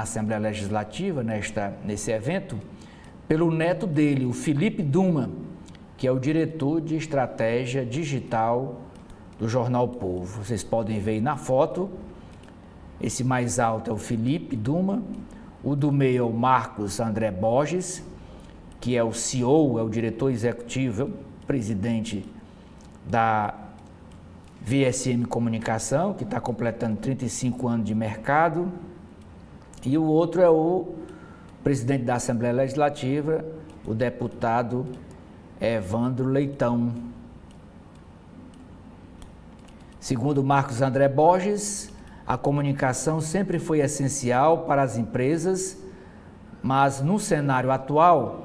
Assembleia Legislativa, nesse evento, pelo neto dele, o Felipe Duma, que é o diretor de estratégia digital do jornal Povo. Vocês podem ver aí na foto, esse mais alto é o Felipe Duma, o do meio é o Marcos André Borges, que é o CEO, é o diretor executivo presidente da VSM Comunicação, que está completando 35 anos de mercado, e o outro é o presidente da Assembleia Legislativa, o deputado Evandro Leitão. Segundo Marcos André Borges, a comunicação sempre foi essencial para as empresas, mas no cenário atual,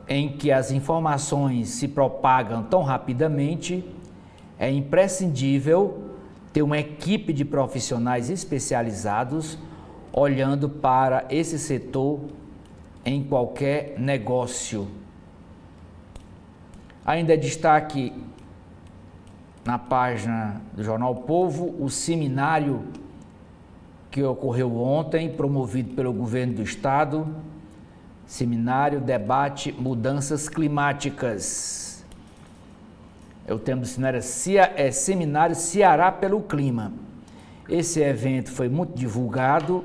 em que as informações se propagam tão rapidamente, é imprescindível ter uma equipe de profissionais especializados olhando para esse setor em qualquer negócio. Ainda destaque na página do Jornal Povo o seminário que ocorreu ontem, promovido pelo governo do estado, Seminário Debate Mudanças Climáticas. O tema do seminário é Seminário Ceará pelo Clima. Esse evento foi muito divulgado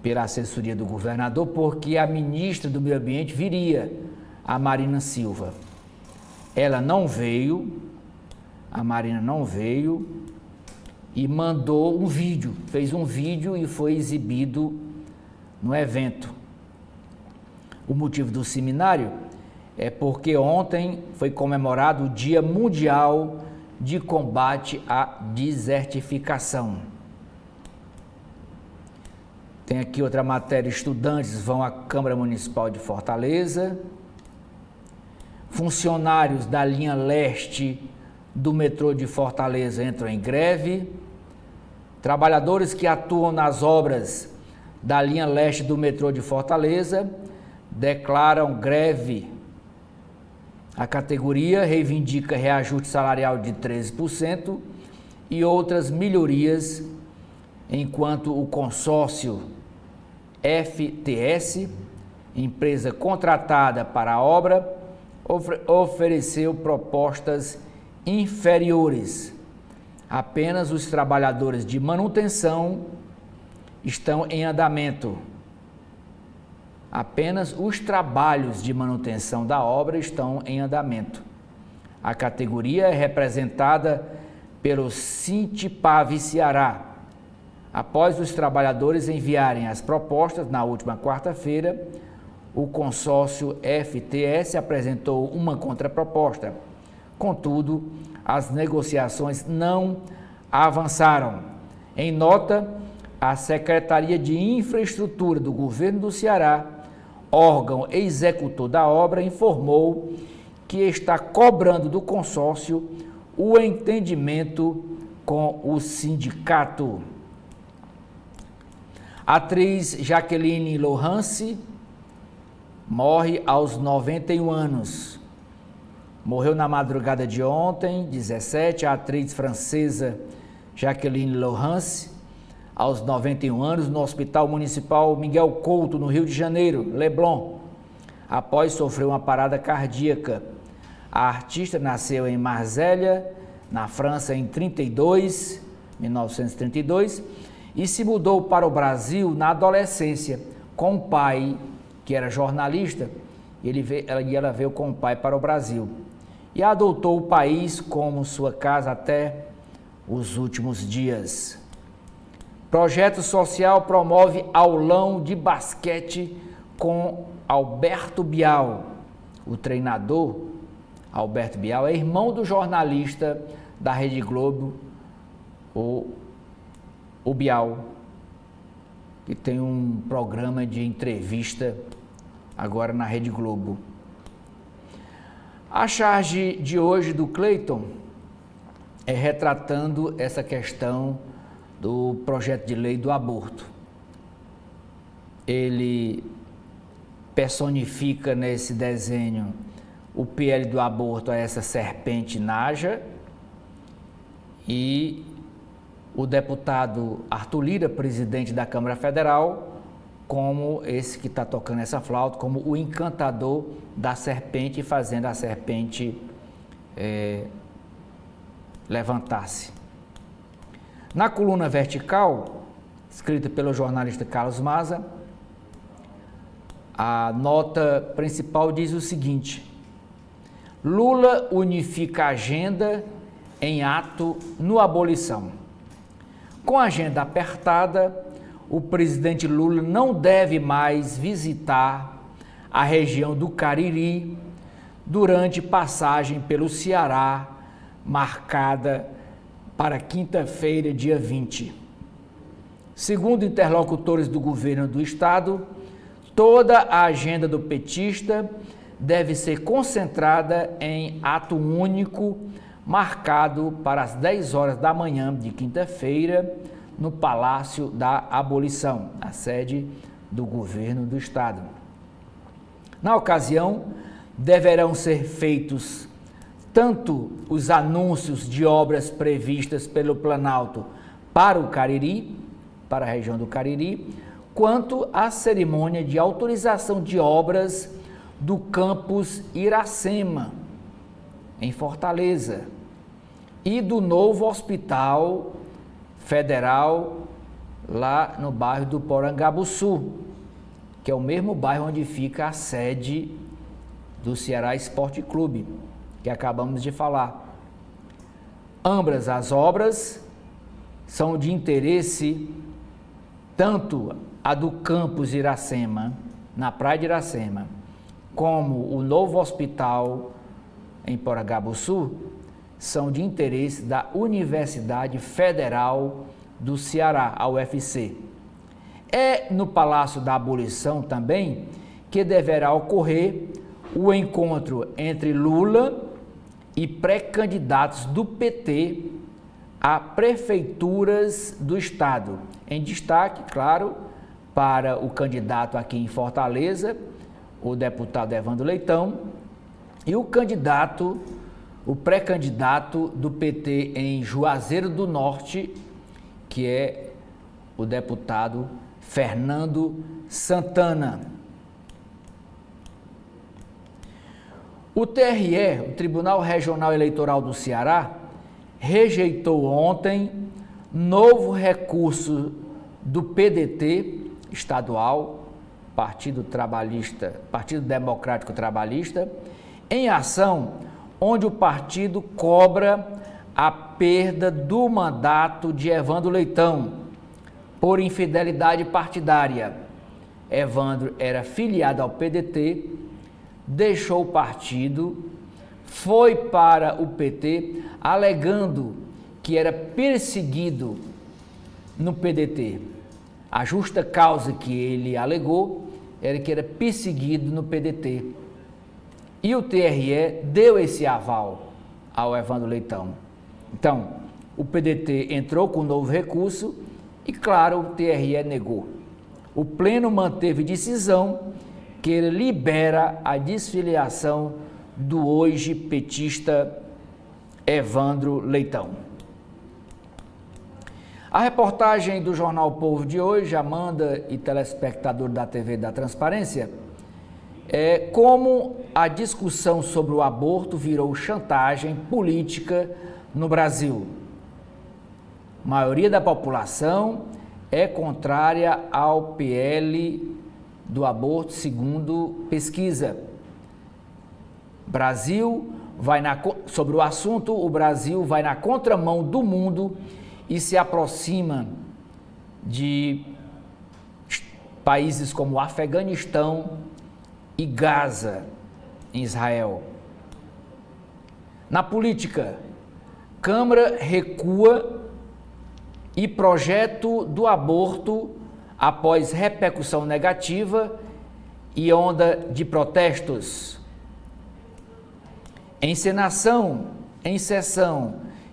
pela assessoria do governador, porque a ministra do Meio Ambiente viria, a Marina Silva. Ela não veio, a Marina não veio e mandou um vídeo, fez um vídeo e foi exibido no evento. O motivo do seminário é porque ontem foi comemorado o Dia Mundial de Combate à Desertificação. Tem aqui outra matéria: estudantes vão à Câmara Municipal de Fortaleza. Funcionários da linha leste do metrô de Fortaleza entram em greve. Trabalhadores que atuam nas obras da linha leste do metrô de Fortaleza declaram greve. A categoria reivindica reajuste salarial de 13% e outras melhorias, enquanto o consórcio FTS, empresa contratada para a obra, ofereceu propostas inferiores. Apenas os trabalhadores de manutenção estão em andamento. Apenas os trabalhos de manutenção da obra estão em andamento. A categoria é representada pelo Sintipave Ceará. Após os trabalhadores enviarem as propostas na última quarta-feira, o consórcio FTS apresentou uma contraproposta. Contudo, as negociações não avançaram. Em nota, a Secretaria de Infraestrutura do Governo do Ceará, órgão executor da obra, informou que está cobrando do consórcio o entendimento com o sindicato. A atriz Jacqueline Lohance morre aos 91 anos. Morreu na madrugada de ontem, 17, a atriz francesa Jacqueline Lohance, aos 91 anos, no Hospital Municipal Miguel Couto, no Rio de Janeiro, Leblon, após sofrer uma parada cardíaca. A artista nasceu em Marsella, na França, em 1932, e se mudou para o Brasil na adolescência, com o pai, que era jornalista, e ela veio com o pai para o Brasil. E adotou o país como sua casa até os últimos dias. Projeto social promove aulão de basquete com Alberto Bial. O treinador, Alberto Bial, é irmão do jornalista da Rede Globo, o Bial, que tem um programa de entrevista agora na Rede Globo. A charge de hoje do Cleiton é retratando essa questão do projeto de lei do aborto. Ele personifica nesse desenho o PL do aborto a essa serpente Naja, e o deputado Arthur Lira, presidente da Câmara Federal, como esse que está tocando essa flauta, como o encantador da serpente, fazendo a serpente levantar-se. Na coluna vertical, escrita pelo jornalista Carlos Maza, A nota principal diz o seguinte: Lula unifica a agenda em ato no abolição. Com a agenda apertada, o presidente Lula não deve mais visitar a região do Cariri durante passagem pelo Ceará, marcada para quinta-feira, dia 20. Segundo interlocutores do governo do estado, toda a agenda do petista deve ser concentrada em ato único, marcado para as 10 horas da manhã de quinta-feira, no Palácio da Abolição, a sede do governo do estado. Na ocasião, deverão ser feitos tanto os anúncios de obras previstas pelo Planalto para o Cariri, para a região do Cariri, quanto a cerimônia de autorização de obras do campus Iracema, em Fortaleza, e do novo hospital federal lá no bairro do Porangabuçu, que é o mesmo bairro onde fica a sede do Ceará Esporte Clube, que acabamos de falar. Ambas as obras são de interesse, tanto a do campus Iracema, na praia de Iracema, como o novo hospital em Porangabuçu, são de interesse da Universidade Federal do Ceará, a UFC. É no Palácio da Abolição também que deverá ocorrer o encontro entre Lula e pré-candidatos do PT a prefeituras do estado. Em destaque, claro, para o candidato aqui em Fortaleza, o deputado Evandro Leitão, e o pré-candidato do PT em Juazeiro do Norte, que é o deputado Fernando Santana. O TRE, o Tribunal Regional Eleitoral do Ceará, rejeitou ontem novo recurso do PDT estadual, Partido Democrático Trabalhista, em ação onde o partido cobra a perda do mandato de Evandro Leitão por infidelidade partidária. Evandro era filiado ao PDT, deixou o partido, foi para o PT, alegando que era perseguido no PDT. A justa causa que ele alegou era que era perseguido no PDT. E o TRE deu esse aval ao Evandro Leitão. Então, o PDT entrou com um novo recurso e, claro, o TRE negou. O Pleno manteve decisão que ele libera a desfiliação do hoje petista Evandro Leitão. A reportagem do Jornal Povo de hoje, Amanda e telespectador da TV da Transparência, é como a discussão sobre o aborto virou chantagem política no Brasil. A maioria da população é contrária ao PL do aborto, segundo pesquisa. Sobre o assunto, o Brasil vai na contramão do mundo e se aproxima de países como o Afeganistão e Gaza, em Israel. Na política, Câmara recua e projeto do aborto após repercussão negativa e onda de protestos. Em sessão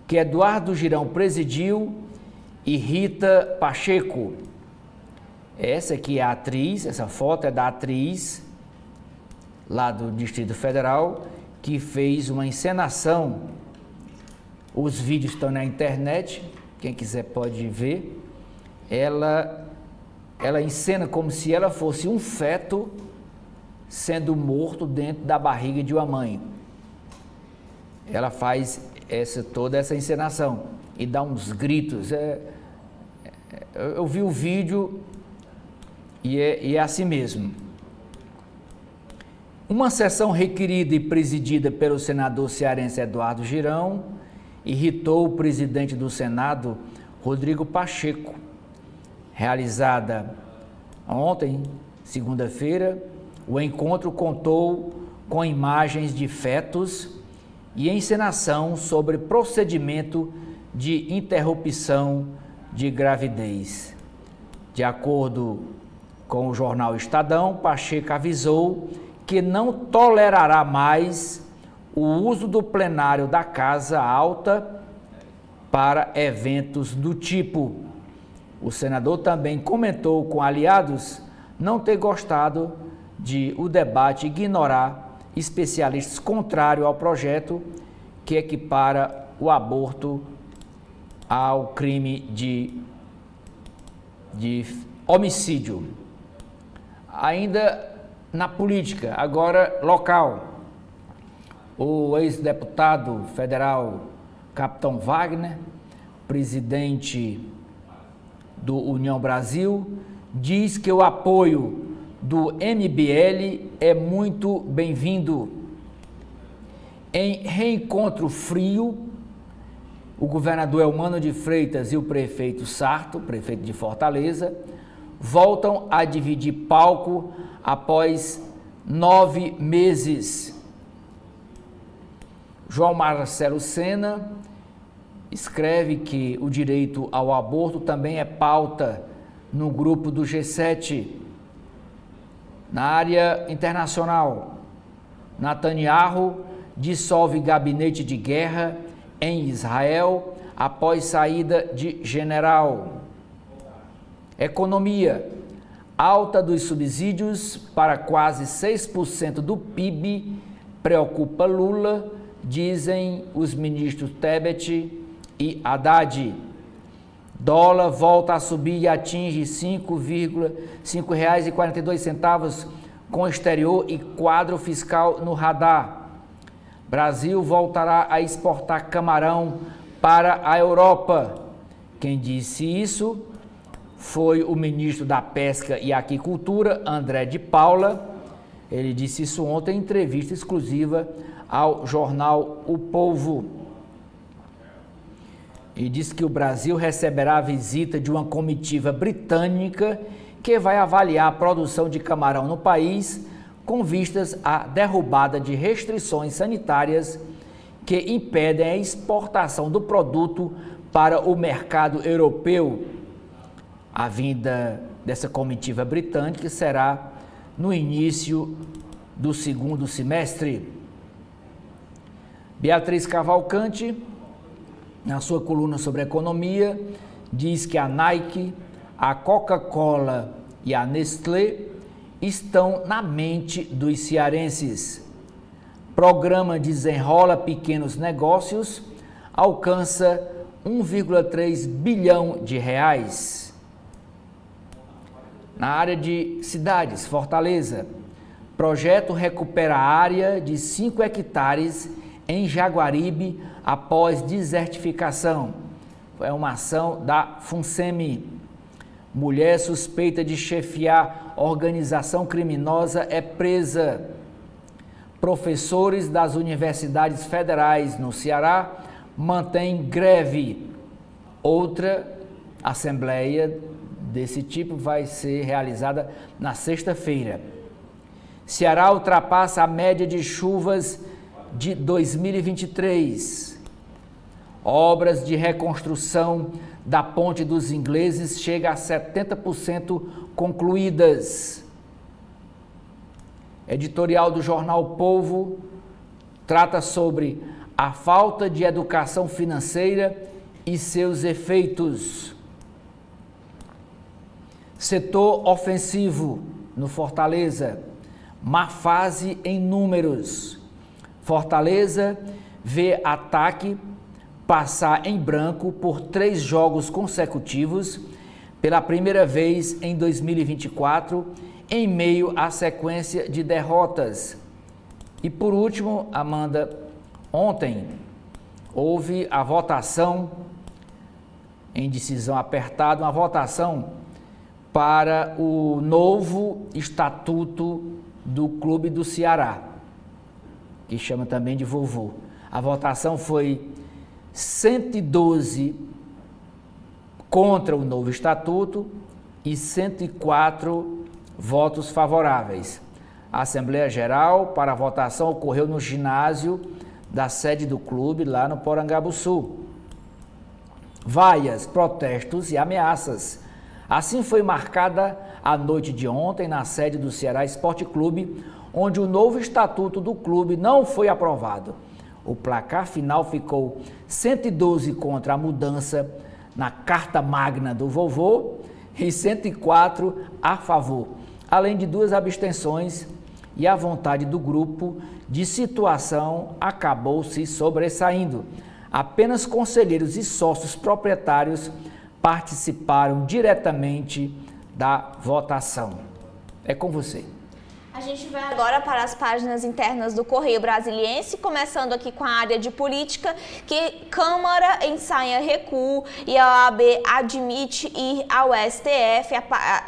que Eduardo Girão presidiu e Rita Pacheco. Essa aqui é a atriz, essa foto é da atriz lá do Distrito Federal, que fez uma encenação. Os vídeos estão na internet, quem quiser pode ver. Ela encena como se ela fosse um feto sendo morto dentro da barriga de uma mãe. Ela faz toda essa encenação e dá uns gritos. Eu vi o vídeo e é assim mesmo. Uma sessão requerida e presidida pelo senador cearense Eduardo Girão irritou o presidente do Senado, Rodrigo Pacheco. Realizada ontem, segunda-feira, o encontro contou com imagens de fetos e encenação sobre procedimento de interrupção de gravidez. De acordo com o jornal Estadão, Pacheco avisou que não tolerará mais o uso do plenário da Casa Alta para eventos do tipo. O senador também comentou com aliados não ter gostado de o debate ignorar especialistas contrários ao projeto que equipara o aborto ao crime de homicídio. Ainda na política, agora local, o ex-deputado federal Capitão Wagner, presidente do União Brasil, diz que o apoio do MBL é muito bem-vindo. Em reencontro frio, o governador Eumano de Freitas e o prefeito Sarto, prefeito de Fortaleza, voltam a dividir palco após 9 meses. João Marcelo Sena escreve que o direito ao aborto também é pauta no grupo do G7. Na área internacional, Netanyahu dissolve gabinete de guerra em Israel após saída de general. Economia, alta dos subsídios para quase 6% do PIB preocupa Lula, dizem os ministros Tebet e Haddad. Dólar volta a subir e atinge R$ 5,42 com exterior e quadro fiscal no radar. Brasil voltará a exportar camarão para a Europa. Quem disse isso foi o ministro da Pesca e Aquicultura, André de Paula. Ele disse isso ontem em entrevista exclusiva ao jornal O Povo. E disse que o Brasil receberá a visita de uma comitiva britânica que vai avaliar a produção de camarão no país com vistas à derrubada de restrições sanitárias que impedem a exportação do produto para o mercado europeu. A vinda dessa comitiva britânica será no início do segundo semestre. Beatriz Cavalcante, na sua coluna sobre economia, diz que a Nike, a Coca-Cola e a Nestlé estão na mente dos cearenses. Programa Desenrola Pequenos Negócios alcança 1,3 bilhão de reais. Na área de cidades, Fortaleza, projeto recupera a área de 5 hectares em Jaguaribe após desertificação. É uma ação da FUNSEMI. Mulher suspeita de chefiar organização criminosa é presa. Professores das universidades federais no Ceará mantêm greve. Outra assembleia desse tipo vai ser realizada na sexta-feira. Ceará ultrapassa a média de chuvas de 2023. Obras de reconstrução da Ponte dos Ingleses chega a 70% concluídas. Editorial do jornal Povo trata sobre a falta de educação financeira e seus efeitos. Setor ofensivo no Fortaleza, má fase em números. Fortaleza vê ataque passar em branco por 3 jogos consecutivos, pela primeira vez em 2024, em meio à sequência de derrotas. E por último, Amanda, ontem houve a votação, em decisão apertada, uma votação para o novo Estatuto do Clube do Ceará, que chama também de Vovô. A votação foi 112 contra o novo estatuto e 104 votos favoráveis. A Assembleia Geral para a votação ocorreu no ginásio da sede do clube, lá no Porangabuçu. Vaias, protestos e ameaças. Assim foi marcada a noite de ontem na sede do Ceará Esporte Clube, onde o novo estatuto do clube não foi aprovado. O placar final ficou 112 contra a mudança na Carta Magna do Vovô e 104 a favor, além de 2 abstenções, e a vontade do grupo de situação acabou se sobressaindo. Apenas conselheiros e sócios proprietários participaram diretamente da votação. É com você. A gente vai agora para as páginas internas do Correio Brasiliense, começando aqui com a área de política, que Câmara ensaia recuo e a OAB admite ir ao STF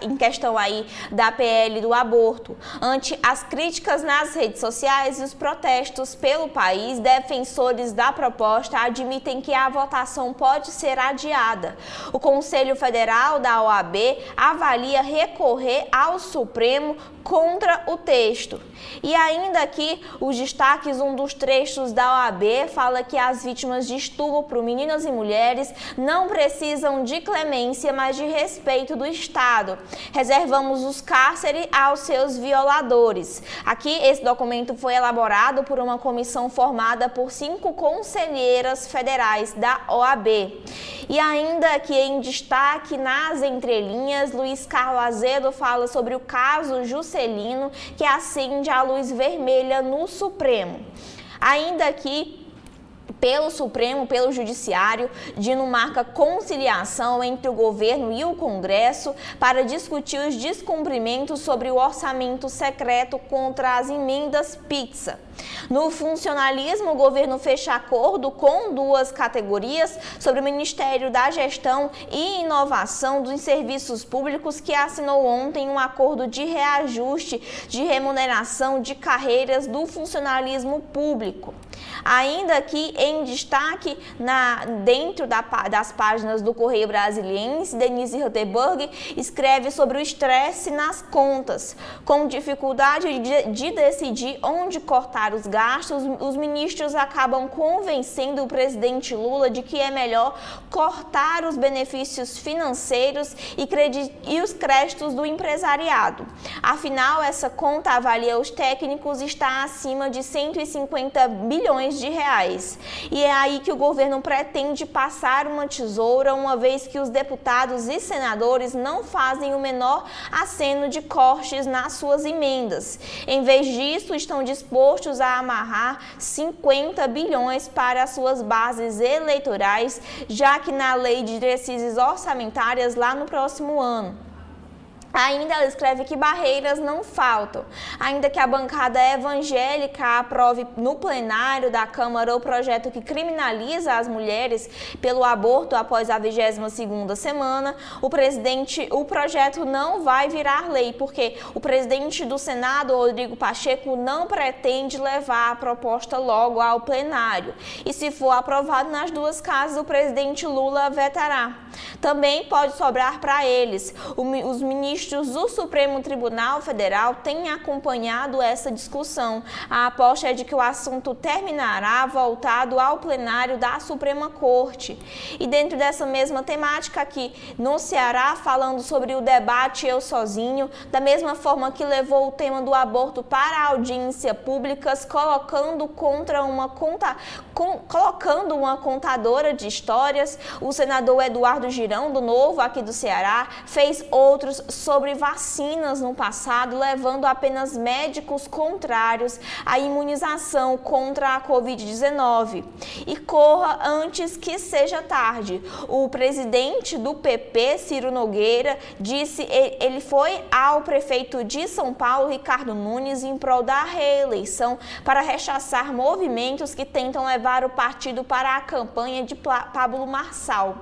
em questão aí da PL do aborto. Ante as críticas nas redes sociais e os protestos pelo país, defensores da proposta admitem que a votação pode ser adiada. O Conselho Federal da OAB avalia recorrer ao Supremo contra o texto. E ainda aqui, os destaques, um dos trechos da OAB fala que as vítimas de estupro, meninas e mulheres, não precisam de clemência, mas de respeito do Estado. Reservamos os cárceres aos seus violadores. Aqui, esse documento foi elaborado por uma comissão formada por 5 conselheiras federais da OAB. E ainda aqui em destaque, nas entrelinhas, Luiz Carlos Azedo fala sobre o caso Juscelino, que acende a luz vermelha no Supremo. Ainda aqui, pelo Supremo, pelo Judiciário, Dino marca conciliação entre o governo e o Congresso para discutir os descumprimentos sobre o orçamento secreto contra as emendas pizza. No funcionalismo, o governo fecha acordo com 2 categorias sobre o Ministério da Gestão e Inovação dos Serviços Públicos, que assinou ontem um acordo de reajuste de remuneração de carreiras do funcionalismo público. Ainda aqui em destaque, dentro das páginas do Correio Brasiliense, Denise Rottenberg escreve sobre o estresse nas contas. Com dificuldade de decidir onde cortar os gastos, os ministros acabam convencendo o presidente Lula de que é melhor cortar os benefícios financeiros e os créditos do empresariado. Afinal, essa conta, avalia os técnicos, está acima de 150 bilhões de reais. E é aí que o governo pretende passar uma tesoura, uma vez que os deputados e senadores não fazem o menor aceno de cortes nas suas emendas. Em vez disso, estão dispostos a amarrar 50 bilhões para as suas bases eleitorais, já que na lei de diretrizes orçamentárias lá no próximo ano. Ainda ela escreve que barreiras não faltam. Ainda que a bancada evangélica aprove no plenário da Câmara o projeto que criminaliza as mulheres pelo aborto após a 22ª semana, o projeto não vai virar lei, porque o presidente do Senado, Rodrigo Pacheco, não pretende levar a proposta logo ao plenário. E se for aprovado nas 2 casas, o presidente Lula vetará. Também pode sobrar para eles. Os ministros do Supremo Tribunal Federal têm acompanhado essa discussão. A aposta é de que o assunto terminará voltado ao plenário da Suprema Corte. E dentro dessa mesma temática aqui no Ceará, falando sobre o debate Eu Sozinho, da mesma forma que levou o tema do aborto para a audiência pública, colocando uma contadora de histórias, o senador Eduardo Girão, do Novo, aqui do Ceará, fez outros sobre vacinas no passado, levando apenas médicos contrários à imunização contra a Covid-19. E corra antes que seja tarde. O presidente do PP, Ciro Nogueira, ele foi ao prefeito de São Paulo, Ricardo Nunes, em prol da reeleição para rechaçar movimentos que tentam levar o partido para a campanha de Pablo Marçal.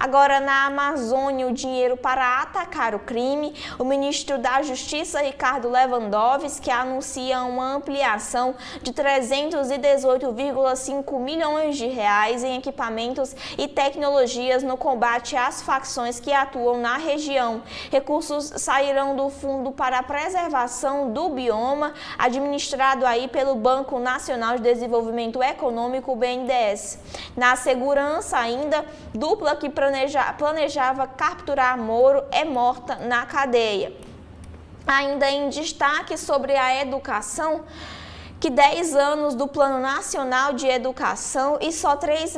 Agora, na Amazônia, o dinheiro para atacar o crime, o ministro da Justiça, Ricardo Lewandowski, anuncia uma ampliação de 318,5 milhões de reais em equipamentos e tecnologias no combate às facções que atuam na região. Recursos sairão do Fundo para a Preservação do Bioma, administrado aí pelo Banco Nacional de Desenvolvimento Econômico, BNDES. Na segurança ainda, dupla que planejava capturar Moro é morta na cadeia. Ainda em destaque sobre a educação, que 10 anos do Plano Nacional de Educação e só três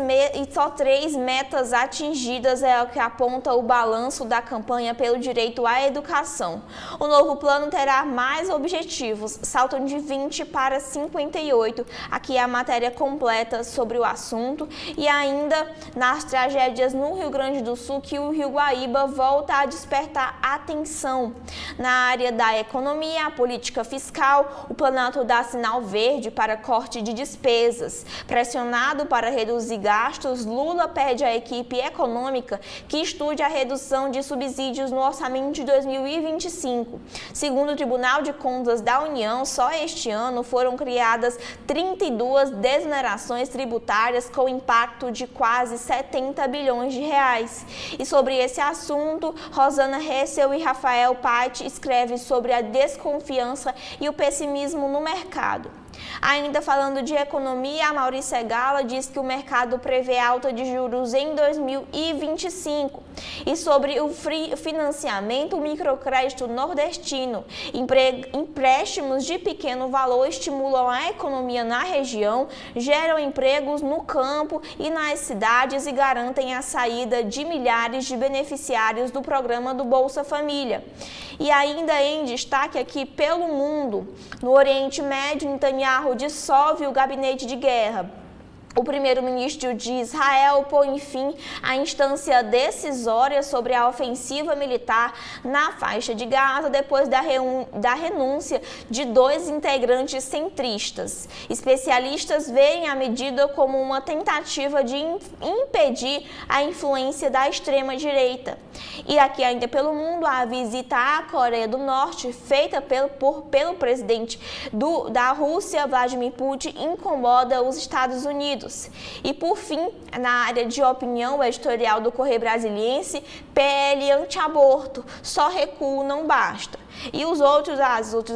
metas atingidas é o que aponta o balanço da campanha pelo direito à educação. O novo plano terá mais objetivos, saltam de 20 para 58. Aqui é a matéria completa sobre o assunto. E ainda nas tragédias no Rio Grande do Sul, que o Rio Guaíba volta a despertar atenção. Na área da economia, a política fiscal, o Planalto dá sinal verde para corte de despesas. Pressionado para reduzir gastos, Lula pede à equipe econômica que estude a redução de subsídios no orçamento de 2025. Segundo o Tribunal de Contas da União, só este ano foram criadas 32 desonerações tributárias com impacto de quase 70 bilhões de reais. E sobre esse assunto, Rosana Hessel e Rafael Patti escrevem sobre a desconfiança e o pessimismo no mercado. Ainda falando de economia, a Maurícia Gala diz que o mercado prevê alta de juros em 2025. E sobre o financiamento, o microcrédito nordestino. Empréstimos de pequeno valor estimulam a economia na região, geram empregos no campo e nas cidades e garantem a saída de milhares de beneficiários do programa do Bolsa Família. E ainda em destaque aqui pelo mundo, no Oriente Médio, Netanyahu dissolve o gabinete de guerra. O primeiro-ministro de Israel põe fim à instância decisória sobre a ofensiva militar na faixa de Gaza depois da renúncia de 2 integrantes centristas. Especialistas veem a medida como uma tentativa de impedir a influência da extrema-direita. E aqui ainda pelo mundo, a visita à Coreia do Norte, feita pelo presidente da Rússia, Vladimir Putin, incomoda os Estados Unidos. E por fim, na área de opinião, o editorial do Correio Brasiliense, PL anti-aborto, só recuo não basta. E os outros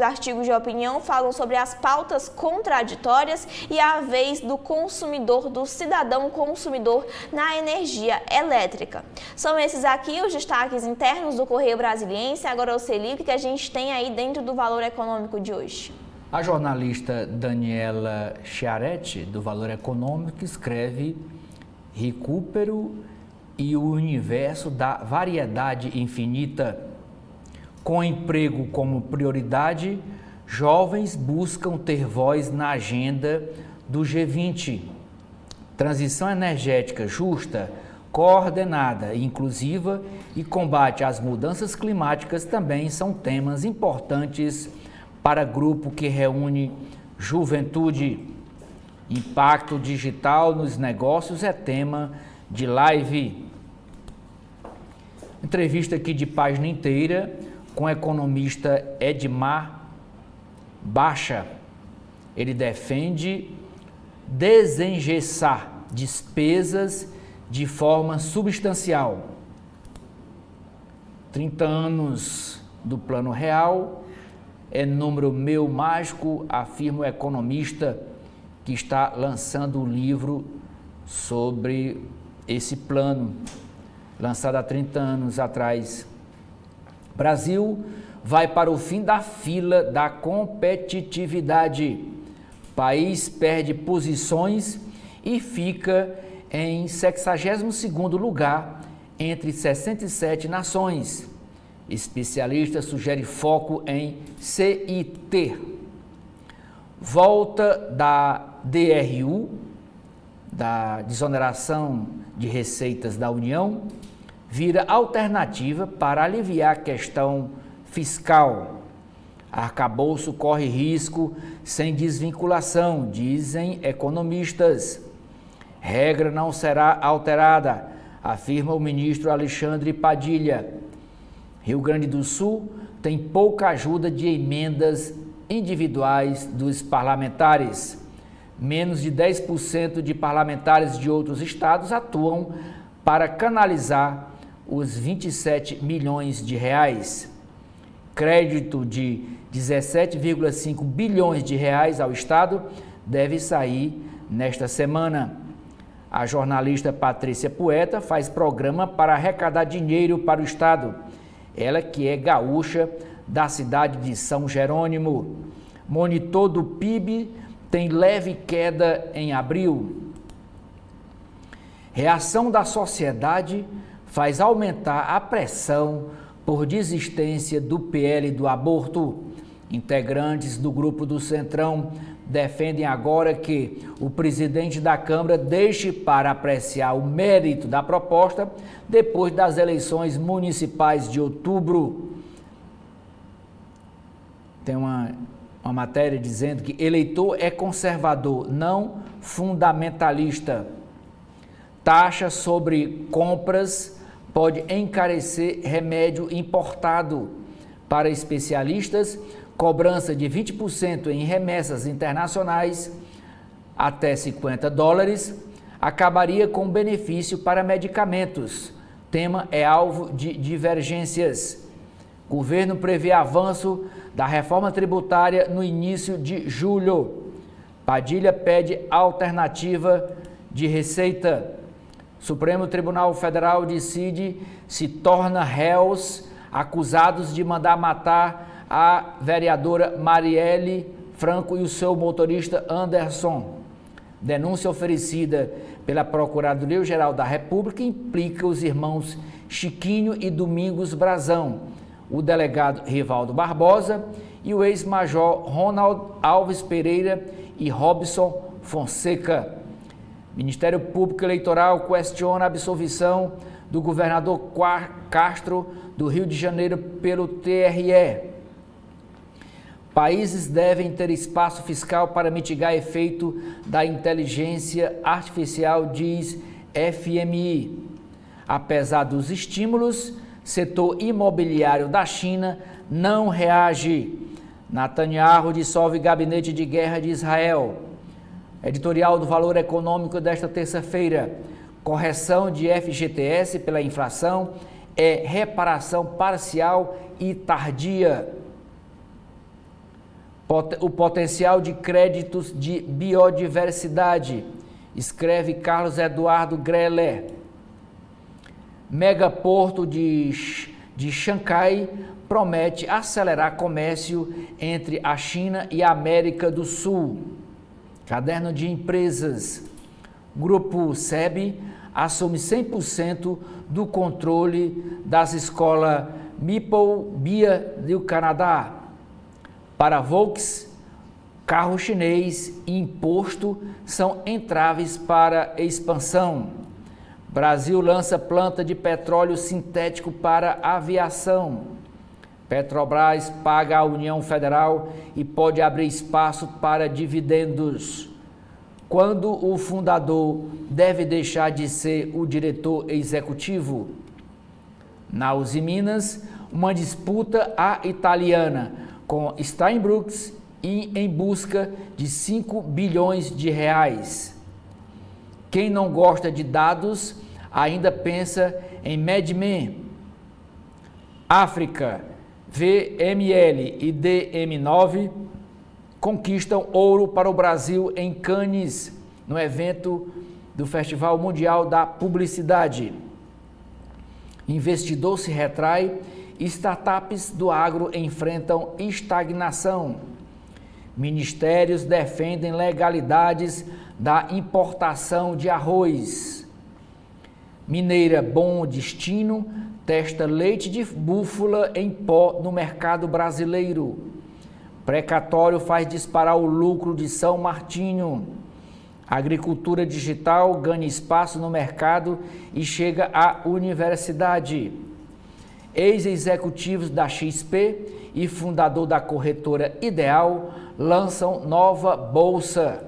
artigos de opinião falam sobre as pautas contraditórias e a vez do consumidor, do cidadão consumidor na energia elétrica. São esses aqui os destaques internos do Correio Brasiliense. Agora eu sei que a gente tem aí dentro do Valor Econômico de hoje. A jornalista Daniela Chiaretti, do Valor Econômico, escreve: recupero e o universo da variedade infinita. Com emprego como prioridade, jovens buscam ter voz na agenda do G20. Transição energética justa, coordenada e inclusiva e combate às mudanças climáticas também são temas importantes para grupo que reúne juventude. Impacto digital nos negócios é tema de live. Entrevista aqui de página inteira com o economista Edmar Baixa. Ele defende desengessar despesas de forma substancial. 30 anos do Plano Real é número meu mágico, afirma o economista que está lançando um livro sobre esse plano, lançado há 30 anos atrás. Brasil vai para o fim da fila da competitividade. País perde posições e fica em 62º lugar entre 67 nações. Especialista sugere foco em CIT. Volta da DRU, da desoneração de receitas da União, vira alternativa para aliviar a questão fiscal. Arcabouço corre risco sem desvinculação, dizem economistas. Regra não será alterada. afirma o ministro Alexandre Padilha. Rio Grande do Sul tem pouca ajuda de emendas individuais dos parlamentares. Menos de 10% de parlamentares de outros estados atuam para canalizar os 27 milhões de reais. Crédito de 17,5 bilhões de reais ao estado deve sair nesta semana. A jornalista Patrícia Poeta faz programa para arrecadar dinheiro para o estado. Ela que é gaúcha da cidade de São Jerônimo. Monitor do PIB tem leve queda em abril. Reação da sociedade faz aumentar a pressão por desistência do PL do aborto. Integrantes do grupo do Centrão defendem agora que o presidente da Câmara deixe para apreciar o mérito da proposta depois das eleições municipais de outubro. Tem uma matéria dizendo que eleitor é conservador, não fundamentalista. Taxa sobre compras pode encarecer remédio importado. Para especialistas, cobrança de 20% em remessas internacionais até $50 acabaria com benefício para medicamentos. Tema é alvo de divergências. Governo prevê avanço da reforma tributária no início de julho. Padilha pede alternativa de receita. Supremo Tribunal Federal decide se torna réus acusados de mandar matar a vereadora Marielle Franco e o seu motorista Anderson. Denúncia oferecida pela Procuradoria-Geral da República implica os irmãos Chiquinho e Domingos Brazão, o delegado Rivaldo Barbosa e o ex-major Ronald Alves Pereira e Robson Fonseca. Ministério Público Eleitoral questiona a absolvição do governador Castro do Rio de Janeiro pelo TRE. Países devem ter espaço fiscal para mitigar efeito da inteligência artificial, diz FMI. Apesar dos estímulos, setor imobiliário da China não reage. Netanyahu dissolve gabinete de guerra de Israel. Editorial do Valor Econômico desta terça-feira. Correção de FGTS pela inflação é reparação parcial e tardia. O potencial de créditos de biodiversidade, escreve Carlos Eduardo Greller. Megaporto de Xangai promete acelerar comércio entre a China e a América do Sul. Caderno de empresas. Grupo SEB assume 100% do controle das escolas Maple Bia do Canadá. Para Volks, carro chinês e imposto são entraves para expansão. Brasil lança planta de petróleo sintético para aviação. Petrobras paga à União Federal e pode abrir espaço para dividendos. Quando o fundador deve deixar de ser o diretor executivo? Na Uzi Minas, uma disputa à italiana com Steinbrück e em busca de 5 bilhões de reais. Quem não gosta de dados ainda pensa em Mad Men. África, VML e DM9 conquistam ouro para o Brasil em Cannes, no evento do Festival Mundial da Publicidade. Investidor se retrai, startups do agro enfrentam estagnação. Ministérios defendem legalidades da importação de arroz. Mineira Bom Destino testa leite de búfala em pó no mercado brasileiro. Precatório faz disparar o lucro de São Martinho. Agricultura digital ganha espaço no mercado e chega à universidade. Ex-executivos da XP e fundador da corretora Ideal lançam nova bolsa.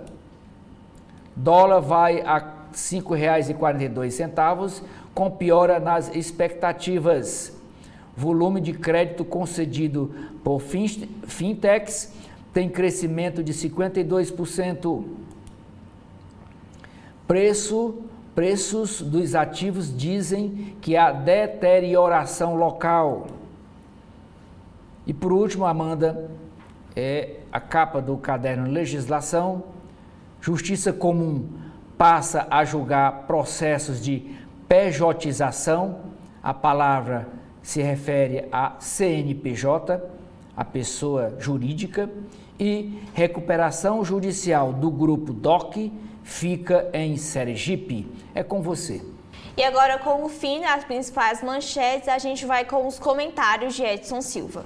Dólar vai a R$ 5,42, com piora nas expectativas. Volume de crédito concedido por fintechs tem crescimento de 52%. Preços dos ativos dizem que há deterioração local. E por último, Amanda, a capa do caderno Legislação. Justiça Comum passa a julgar processos de pejotização. A palavra se refere a CNPJ, a pessoa jurídica, e recuperação judicial do grupo DOC fica em Sergipe. É com você. E agora, com o fim das principais manchetes, a gente vai com os comentários de Edson Silva.